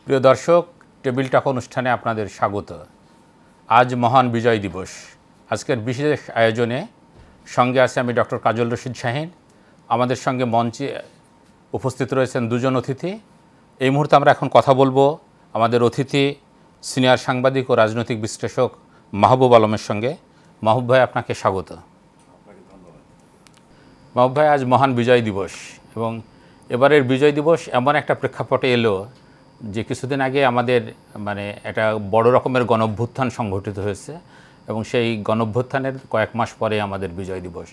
প্রিয় দর্শক, টেবিল টক অনুষ্ঠানে আপনাদের স্বাগত। আজ মহান বিজয় দিবস। আজকের বিশেষ আয়োজনে সঙ্গে আছে আমি ডক্টর কাজল রশিদ শাহীন। আমাদের সঙ্গে মঞ্চে উপস্থিত রয়েছেন দুজন অতিথি। এই মুহূর্তে আমরা এখন কথা বলবো আমাদের অতিথি সিনিয়র সাংবাদিক ও রাজনৈতিক বিশ্লেষক মাহবুব আলমের সঙ্গে। মাহবুব ভাই, আপনাকে স্বাগত। মাহবুব ভাই, আজ মহান বিজয় দিবস এবং এবারের বিজয় দিবস এমন একটা প্রেক্ষাপটে এলো যে কিছুদিন আগে আমাদের একটা বড় রকমের গণঅভ্যুত্থান সংঘটিত হয়েছে এবং সেই গণঅভ্যুত্থানের কয়েক মাস পরে আমাদের বিজয় দিবস।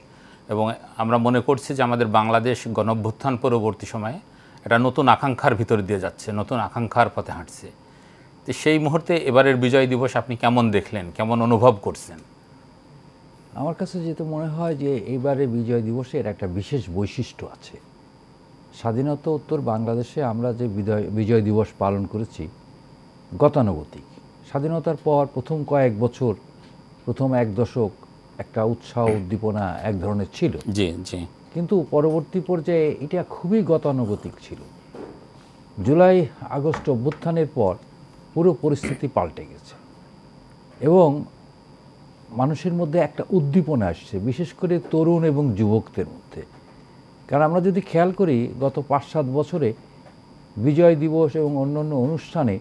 এবং আমরা মনে করছি যে আমাদের বাংলাদেশ গণঅভ্যুত্থান পরবর্তী সময়ে একটা নতুন আকাঙ্ক্ষার ভিতর দিয়ে যাচ্ছে, নতুন আকাঙ্ক্ষার পথে হাঁটছে। তো সেই মুহূর্তে এবারের বিজয় দিবস আপনি কেমন দেখলেন, কেমন অনুভব করছেন? আমার কাছে যেটা মনে হয় যে এইবারে বিজয় দিবসের একটা বিশেষ বৈশিষ্ট্য আছে। স্বাধীনতা উত্তর বাংলাদেশে আমরা যে বিজয় দিবস পালন করেছি গতানুগতিক। স্বাধীনতার পর প্রথম কয়েক বছর, প্রথম এক দশক একটা উৎসাহ উদ্দীপনা এক ধরনের ছিল, জি জি, কিন্তু পরবর্তী পর্যায়ে এটা খুবই গতানুগতিক ছিল। জুলাই আগস্ট অভ্যুত্থানের পর পুরো পরিস্থিতি পাল্টে গেছে এবং মানুষের মধ্যে একটা উদ্দীপনা আসছে, বিশেষ করে তরুণ এবং যুবকদের মধ্যে। কারণ আমরা যদি খেয়াল করি গত ৫-৭ বছরে বিজয় দিবস এবং অন্যান্য অনুষ্ঠানে,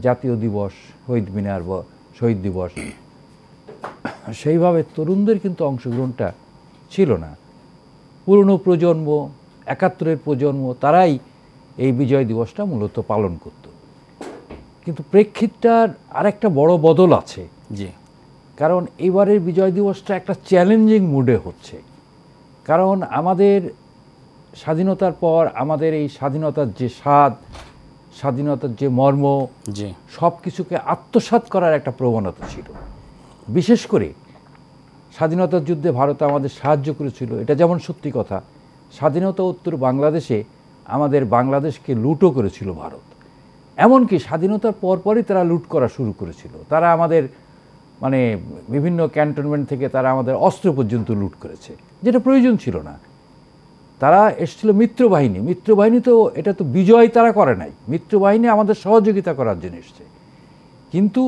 জাতীয় দিবস, শহীদ মিনার বা শহীদ দিবস, সেইভাবে তরুণদের কিন্তু অংশগ্রহণটা ছিল না। পুরনো প্রজন্ম, ৭১-এর প্রজন্ম, তারাই এই বিজয় দিবসটা মূলত পালন করত। কিন্তু প্রেক্ষিতটার আরেকটা বড় বদল আছে। জি, কারণ এবারের বিজয় দিবসটা একটা চ্যালেঞ্জিং মুডে হচ্ছে। কারণ আমাদের স্বাধীনতার পর আমাদের এই স্বাধীনতার যে স্বাদ, স্বাধীনতার যে মর্ম, সব কিছুকে আত্মসাৎ করার একটা প্রবণতা ছিল। বিশেষ করে স্বাধীনতার যুদ্ধে ভারত আমাদের সাহায্য করেছিল, এটা যেমন সত্যি কথা। স্বাধীনতা উত্তর বাংলাদেশে আমাদের বাংলাদেশকে লুটও করেছিল ভারত। এমনকি স্বাধীনতার পরপরই তারা লুট করা শুরু করেছিল। তারা আমাদের বিভিন্ন ক্যান্টনমেন্ট থেকে তারা আমাদের অস্ত্র পর্যন্ত লুট করেছে, যেটা প্রয়োজন ছিল না। তারা এসেছিল মিত্রবাহিনী। মিত্রবাহিনী তো এটা তো বিজয় তারা করে নাই, মিত্রবাহিনী আমাদের সহযোগিতা করার জন্য এসছে, কিন্তু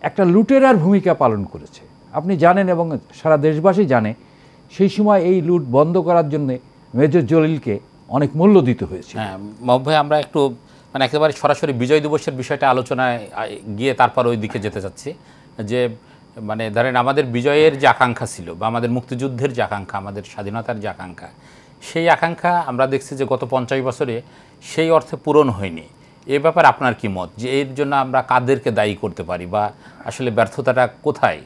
একটা লুটেরার ভূমিকা পালন করেছে। আপনি জানেন এবং সারা দেশবাসী জানে, সেই সময় এই লুট বন্ধ করার জন্য মেজর জলিলকে অনেক মূল্য দিতে হয়েছে। হ্যাঁ মাহবুব ভাই, আমরা একটু একেবারে সরাসরি বিজয় দিবসের বিষয়টা আলোচনায় গিয়ে তারপর ওই দিকে যেতে চাচ্ছি। যে ধরেন আমাদের বিজয়ের যে আকাঙ্ক্ষা ছিল বা আমাদের মুক্তিযুদ্ধের যে আকাঙ্ক্ষা, আমাদের স্বাধীনতার যে আকাঙ্ক্ষা, সেই আকাঙ্ক্ষা আমরা দেখছি যে গত ৫০ বছরে সেই অর্থে পূরণ হয়নি। এ ব্যাপারে আপনার কি মত, যে এর জন্য আমরা কাদেরকে দায়ী করতে পারি বা আসলে ব্যর্থতাটা কোথায়?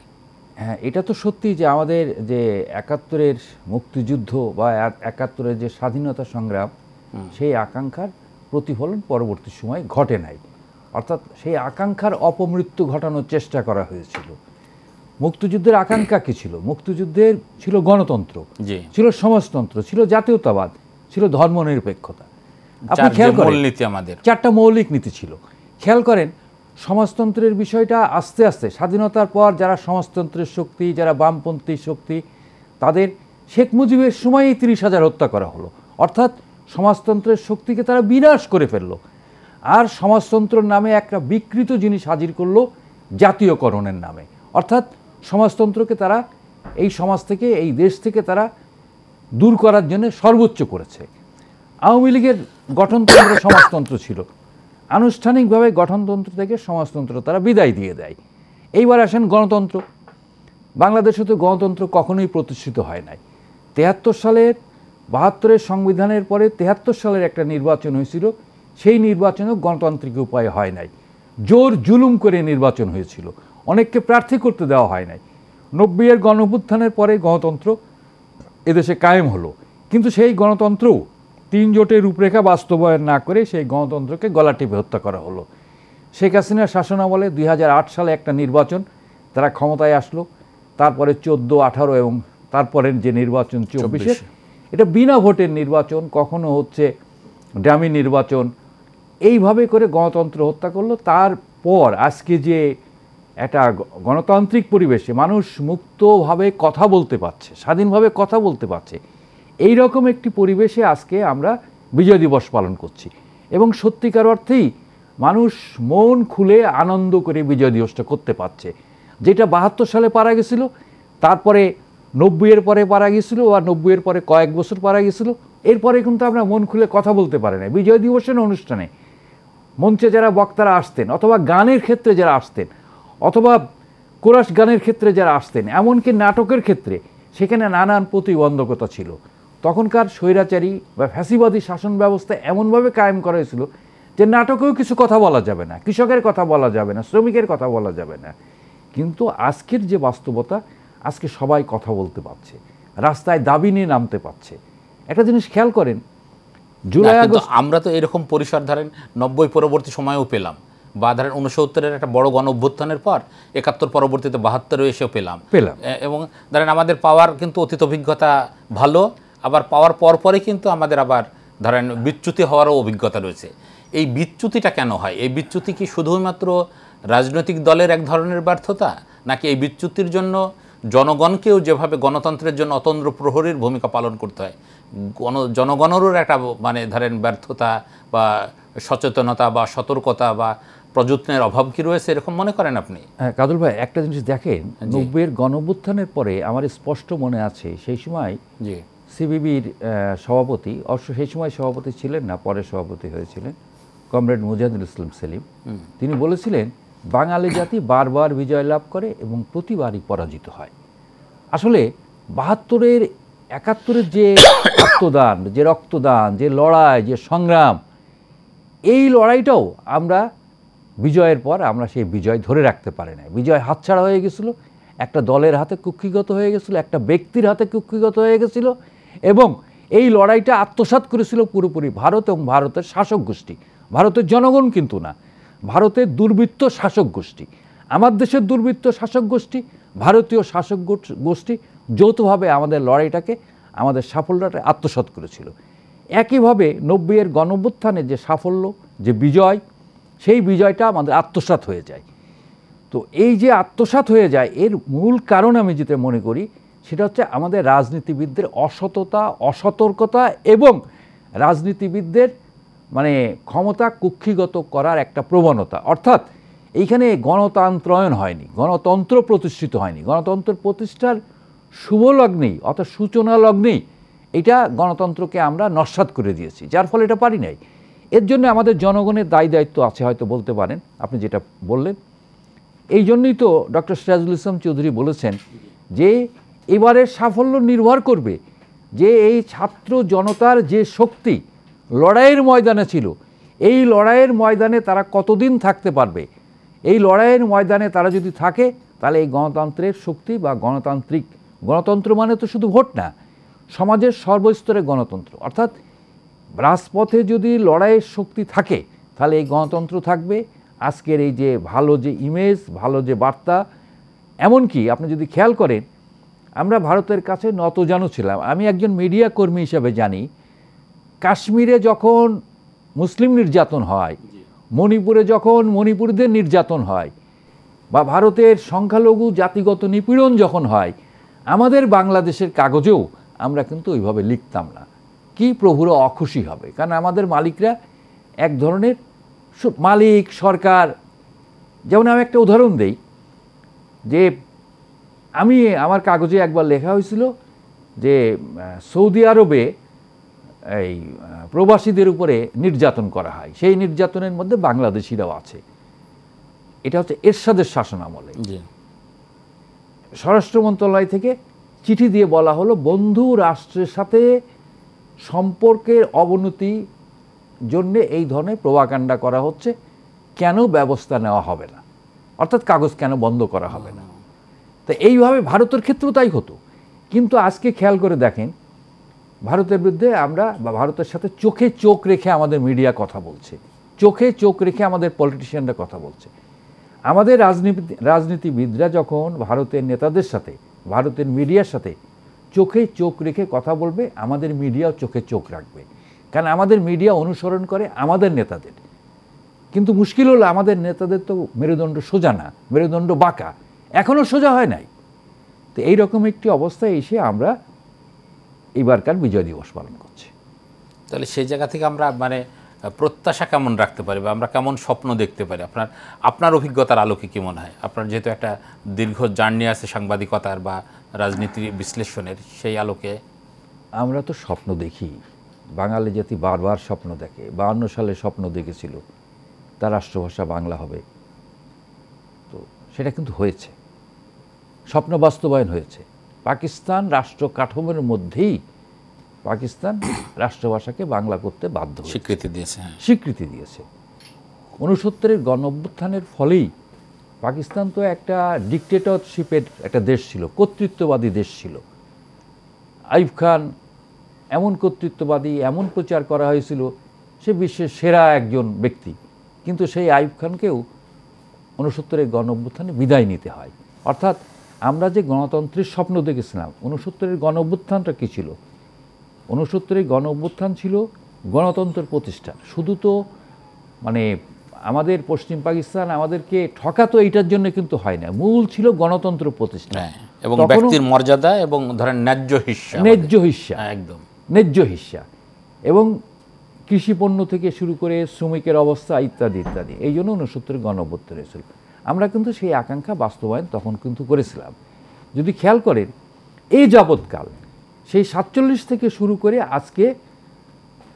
হ্যাঁ, এটা তো সত্যি যে আমাদের যে ৭১-এর মুক্তিযুদ্ধ বা ৭১-এর যে স্বাধীনতা সংগ্রাম, সেই আকাঙ্ক্ষার প্রতিফলন পরবর্তী সময় ঘটে নাই। অর্থাৎ সেই আকাঙ্ক্ষার অপমৃত্যু ঘটানোর চেষ্টা করা হয়েছিল। মুক্তিযুদ্ধের আকাঙ্ক্ষা কি ছিল? মুক্তিযুদ্ধের ছিল গণতন্ত্র, ছিল সমাজতন্ত্র, ছিল জাতীয়তাবাদ, ছিল ধর্মনিরপেক্ষতা। আপনি খেয়াল করেন আমাদের ৪টা মৌলিক নীতি ছিল। খেয়াল করেন সমাজতন্ত্রের বিষয়টা আস্তে আস্তে স্বাধীনতার পর যারা সমাজতন্ত্রের শক্তি, যারা বামপন্থী শক্তি, তাদের শেখ মুজিবের সময়ই ৩০,০০০ হত্যা করা হলো। অর্থাৎ সমাজতন্ত্রের শক্তিকে তারা বিনাশ করে ফেললো। আর সমাজতন্ত্রের নামে একটা বিকৃত জিনিস হাজির করলো জাতীয়করণের নামে। অর্থাৎ সমাজতন্ত্রকে তারা এই সমাজ থেকে, এই দেশ থেকে তারা দূর করার জন্য সর্বোচ্চ করেছে। আওয়ামী লীগের গঠনতন্ত্র সমাজতন্ত্র ছিল, আনুষ্ঠানিকভাবে গঠনতন্ত্র থেকে সমাজতন্ত্র তারা বিদায় দিয়ে দেয়। এইবার আসেন গণতন্ত্র। বাংলাদেশে তো গণতন্ত্র কখনোই প্রতিষ্ঠিত হয় নাই। ৭৩ সালের ৭২-এর সংবিধানের পরে ৭৩ সালের একটা নির্বাচন হয়েছিল, সেই নির্বাচনও গণতান্ত্রিক উপায়ে হয় নাই, জোর জুলুম করে নির্বাচন হয়েছিল, অনেককে প্রার্থী করতে দেওয়া হয় নাই। ৯০-এর গণঅভ্যুত্থানের পরে গণতন্ত্র এদেশে কায়েম হলো, কিন্তু সেই গণতন্ত্রও ৩ জোটের রূপরেখা বাস্তবায়ন না করে সেই গণতন্ত্রকে গলা টিপে হত্যা করা হলো। শেখ হাসিনার শাসনামলে ২০০৮ সালে একটা নির্বাচন, তারা ক্ষমতায় আসলো। তারপরে ১৪, ১৮ এবং তারপরের যে নির্বাচন ২৪, এটা বিনা ভোটের নির্বাচন, কখনো হচ্ছে ডামি নির্বাচন। এইভাবে করে গণতন্ত্র হত্যা করলো। তারপর আজকে যে একটা গণতান্ত্রিক পরিবেশে মানুষ মুক্তভাবে কথা বলতে পারছে, স্বাধীনভাবে কথা বলতে পারছে, এই রকম একটি পরিবেশে আজকে আমরা বিজয় দিবস পালন করছি। এবং সত্যিকার অর্থেই মানুষ মন খুলে আনন্দ করে বিজয় দিবসটা করতে পারছে। যেটা ৭২ সালে পারা গেছিল, তারপরে ৯০-এর পরে পারা গেছিল, আর ৯০-এর পরে কয়েক বছর পারা গেছিল, এরপরে কিন্তু আমরা মন খুলে কথা বলতে পারি না। বিজয় দিবসের অনুষ্ঠানে মঞ্চে যারা বক্তারা আসতেন, অথবা গানের ক্ষেত্রে যারা আসতেন, অথবা কোরাস গানের ক্ষেত্রে যারা আসতেন, এমনকি নাটকের ক্ষেত্রে, সেখানে নানান প্রতিবন্ধকতা ছিল। তখনকার স্বৈরাচারী বা ফ্যাসিবাদী শাসন ব্যবস্থা এমনভাবে কায়েম করা হয়েছিল যে নাটকেও কিছু কথা বলা যাবে না, কৃষকের কথা বলা যাবে না, শ্রমিকের কথা বলা যাবে না। কিন্তু আজকের যে বাস্তবতা, আজকে সবাই কথা বলতে পারছে, রাস্তায় দাবি নিয়ে নামতে পারছে। একটা জিনিস খেয়াল করেন, জুলাই আগস্ট আমরা তো এরকম পরিসর ধরেন ৯০ পরবর্তী সময়েও পেলাম, বা ধরেন ৬৯-এর একটা বড় গণ অভ্যুত্থানের পর ৭১ পরবর্তীতে ৭২-এও এসেও পেলাম। এবং ধরেন আমাদের পাওয়ার কিন্তু অতীত অভিজ্ঞতা ভালো, আবার পাওয়ার পরপরই কিন্তু আমাদের আবার ধরেন বিচ্যুতি হওয়ারও অভিজ্ঞতা রয়েছে। এই বিচ্যুতিটা কেন হয়? এই বিচ্যুতি কি শুধুমাত্র রাজনৈতিক দলের এক ধরনের ব্যর্থতা, নাকি এই বিচ্যুতির জন্য জনগণকেও যেভাবে গণতন্ত্রের জন্য অতন্দ্র প্রহরীর ভূমিকা পালন করতে হয়, জনগণেরও একটা মানে ধরেন ব্যর্থতা বা সচেতনতা বা সতর্কতা বা প্রযত্নের অভাব কি রয়েছে, এরকম মনে করেন আপনি? হ্যাঁ কাদুল ভাই, একটা জিনিস দেখেন, ৯০-এর গণঅভ্যুত্থানের পরে আমার স্পষ্ট মনে আছে, সেই সময় সিপিবির সভাপতি, অবশ্য সেই সময় সভাপতি ছিলেন না, পরে সভাপতি হয়েছিলেন, কমরেড মুজাহিদুল ইসলাম সেলিম, তিনি বলেছিলেন বাঙালি জাতি বারবার বিজয় লাভ করে এবং প্রতিবারই পরাজিত হয়। আসলে ৭২-এর ৭১-এর যে আত্মদান, যে রক্তদান, যে লড়াই, যে সংগ্রাম, এই লড়াইটাও আমরা বিজয়ের পর আমরা সেই বিজয় ধরে রাখতে পারি না। বিজয় হাতছাড়া হয়ে গেছিল, একটা দলের হাতে কুক্ষিগত হয়ে গেছিল, একটা ব্যক্তির হাতে কুক্ষিগত হয়ে গেছিল, এবং এই লড়াইটা আত্মসাৎ করেছিল পুরোপুরি ভারত এবং ভারতের শাসক গোষ্ঠী। ভারতের জনগণ কিন্তু না, ভারতের দুর্বৃত্ত শাসক গোষ্ঠী। আমার দেশের দুর্বৃত্ত শাসক গোষ্ঠী, ভারতীয় শাসক গোষ্ঠী যৌথভাবে আমাদের লড়াইটাকে, আমাদের সাফল্যটা আত্মসাৎ করেছিল। একইভাবে ৯০-এর গণঅভ্যুত্থানের যে সাফল্য, যে বিজয়, সেই বিজয়টা আমাদের আত্মসাৎ হয়ে যায়। তো এই যে আত্মসাৎ হয়ে যায়, এর মূল কারণ আমি যেটা মনে করি, সেটা হচ্ছে আমাদের রাজনীতিবিদদের অসততা, অসতর্কতা এবং রাজনীতিবিদদের মানে ক্ষমতা কুক্ষিগত করার একটা প্রবণতা। অর্থাৎ এইখানে গণতন্ত্রায়ন হয়নি, গণতন্ত্র প্রতিষ্ঠিত হয়নি। গণতন্ত্র প্রতিষ্ঠার শুভ লগ্নেই, অর্থাৎ সূচনা লগ্নেই এটা গণতন্ত্রকে আমরা নস্যাৎ করে দিয়েছি, যার ফলে এটা পারি নাই। এর জন্য আমাদের জনগণের দায়ী দায়িত্ব আছে, হয়তো বলতে পারেন, আপনি যেটা বললেন। এই জন্যই তো ডক্টর সিরাজুল ইসলাম চৌধুরী বলেছেন যে এবারের সাফল্য নির্ভর করবে যে এই ছাত্র জনতার যে শক্তি লড়াইয়ের ময়দানে ছিল, এই লড়াইয়ের ময়দানে তারা কতদিন থাকতে পারবে। এই লড়াইয়ের ময়দানে তারা যদি থাকে, তাহলে এই গণতন্ত্রের শক্তি বা গণতন্ত্র মানে তো শুধু ভোট না, সমাজের সর্বস্তরে গণতন্ত্র, অর্থাৎ রাজপথে যদি লড়াইয়ের শক্তি থাকে, তাহলে এই গণতন্ত্র থাকবে। আজকের এই যে ভালো যে ইমেজ, ভালো যে বার্তা, এমনকি আপনি যদি খেয়াল করেন, আমরা ভারতের কাছে নতজানু ছিলাম। আমি একজন মিডিয়া কর্মী হিসেবে জানি, কাশ্মীরে যখন মুসলিম নির্যাতন হয়, মণিপুরে যখন মণিপুরীদের নির্যাতন হয়, বা ভারতের সংখ্যালঘু জাতিগত নিপীড়ন যখন হয়, আমাদের বাংলাদেশের কাগজেও আমরা কিন্তু ওইভাবে লিখতাম না। কি প্রভুরা অখুশি হবে, কারণ আমাদের মালিকরা এক ধরনের মালিক সরকার। যেমন আমি একটা উদাহরণ দেই, যে আমার কাগজে একবার লেখা হয়েছিল যে সৌদি আরবে এই প্রবাসীদের উপরে নির্যাতন করা হয়, সেই নির্যাতনের মধ্যে বাংলাদেশিরাও আছে। এটা হচ্ছে এরশাদের শাসন আমলে। স্বরাষ্ট্র মন্ত্রণালয় থেকে চিঠি দিয়ে বলা হলো, বন্ধু রাষ্ট্রের সাথে সম্পর্কের অবনতি জন্য এই ধরনের প্রোপাগান্ডা করা হচ্ছে, কেন ব্যবস্থা নেওয়া হবে না, অর্থাৎ কাগজ কেন বন্ধ করা হবে না। তো এইভাবে ভারতের ক্ষেত্রেও তাই হতো। কিন্তু আজকে খেয়াল করে দেখেন, ভারতের বিরুদ্ধে আমরা বা ভারতের সাথে চোখে চোখ রেখে আমাদের মিডিয়া কথা বলছে, চোখে চোখ রেখে আমাদের পলিটিশিয়ানরা কথা বলছে। আমাদের রাজনীতিবিদরা যখন ভারতের নেতাদের সাথে, ভারতের মিডিয়ার সাথে চোখে চোখ রেখে কথা বলবে, আমাদের মিডিয়াও চোখে চোখ রাখবে, কারণ আমাদের মিডিয়া অনুসরণ করে আমাদের নেতাদের। কিন্তু মুশকিল হলো, আমাদের নেতাদের তো মেরুদণ্ড সোজা না, মেরুদণ্ড বাঁকা, এখনও সোজা হয় নাই। তো এইরকম একটি অবস্থায় এসে আমরা এবারকার বিজয় দিবস পালন করছি। তাহলে সেই জায়গা থেকে আমরা মানে প্রত্যাশা কেমন রাখতে পারি বা আমরা কেমন স্বপ্ন দেখতে পারি? আপনার অভিজ্ঞতার আলোকে কি মনে হয়? আপনার যেহেতু একটা দীর্ঘ জার্নি আছে সাংবাদিকতার বা রাজনীতি বিশ্লেষণের, সেই আলোকে। আমরা তো স্বপ্ন দেখি, বাঙালি জাতি বারবার স্বপ্ন দেখে। 52 সালে স্বপ্ন দেখেছিল তার রাষ্ট্রভাষা বাংলা হবে, তো সেটা কিন্তু হয়েছে, স্বপ্ন বাস্তবায়ন হয়েছে। পাকিস্তান রাষ্ট্র কাঠামোর মধ্যেই পাকিস্তান রাষ্ট্রভাষাকে বাংলা করতে বাধ্য হয়েছে, স্বীকৃতি দিয়েছে। স্বীকৃতি দিয়েছে। 69-এর গণ অভ্যুত্থানের ফলেই পাকিস্তান তো একটা ডিকটেটরশিপের একটা দেশ ছিল, কর্তৃত্ববাদী দেশ ছিল। আইয়ুব খান এমন কর্তৃত্ববাদী, এমন প্রচার করা হয়েছিল সে বিশ্বের সেরা একজন ব্যক্তি, কিন্তু সেই আইয়ুব খানকেও 69-এর গণ অভ্যুত্থানে বিদায় নিতে হয়। অর্থাৎ আমরা যে গণতন্ত্রের স্বপ্ন দেখেছিলাম, 69-এর গণ অভ্যুত্থানটা কী ছিল? 69-এর গণ অভ্যুত্থান ছিল গণতন্ত্রের প্রতিষ্ঠা। শুধু তো মানে আমাদের পশ্চিম পাকিস্তান আমাদেরকে ঠকাতো এইটার জন্য কিন্তু হয় না, মূল ছিল গণতন্ত্র প্রতিষ্ঠা এবং ব্যক্তির মর্যাদা এবং ধরেন ন্যায্য হিস্সা, একদম ন্যায্য হিস্সা, এবং কৃষি পণ্য থেকে শুরু করে শ্রমিকের অবস্থা ইত্যাদি ইত্যাদি। এই জন্য 69-এর গণ অভ্যুত্থান হয়েছিল। আমরা কিন্তু সেই আকাঙ্ক্ষা বাস্তবায়ন তখন কিন্তু করেছিলাম। যদি খেয়াল করেন এই যাবৎকাল সেই 47 থেকে শুরু করে আজকে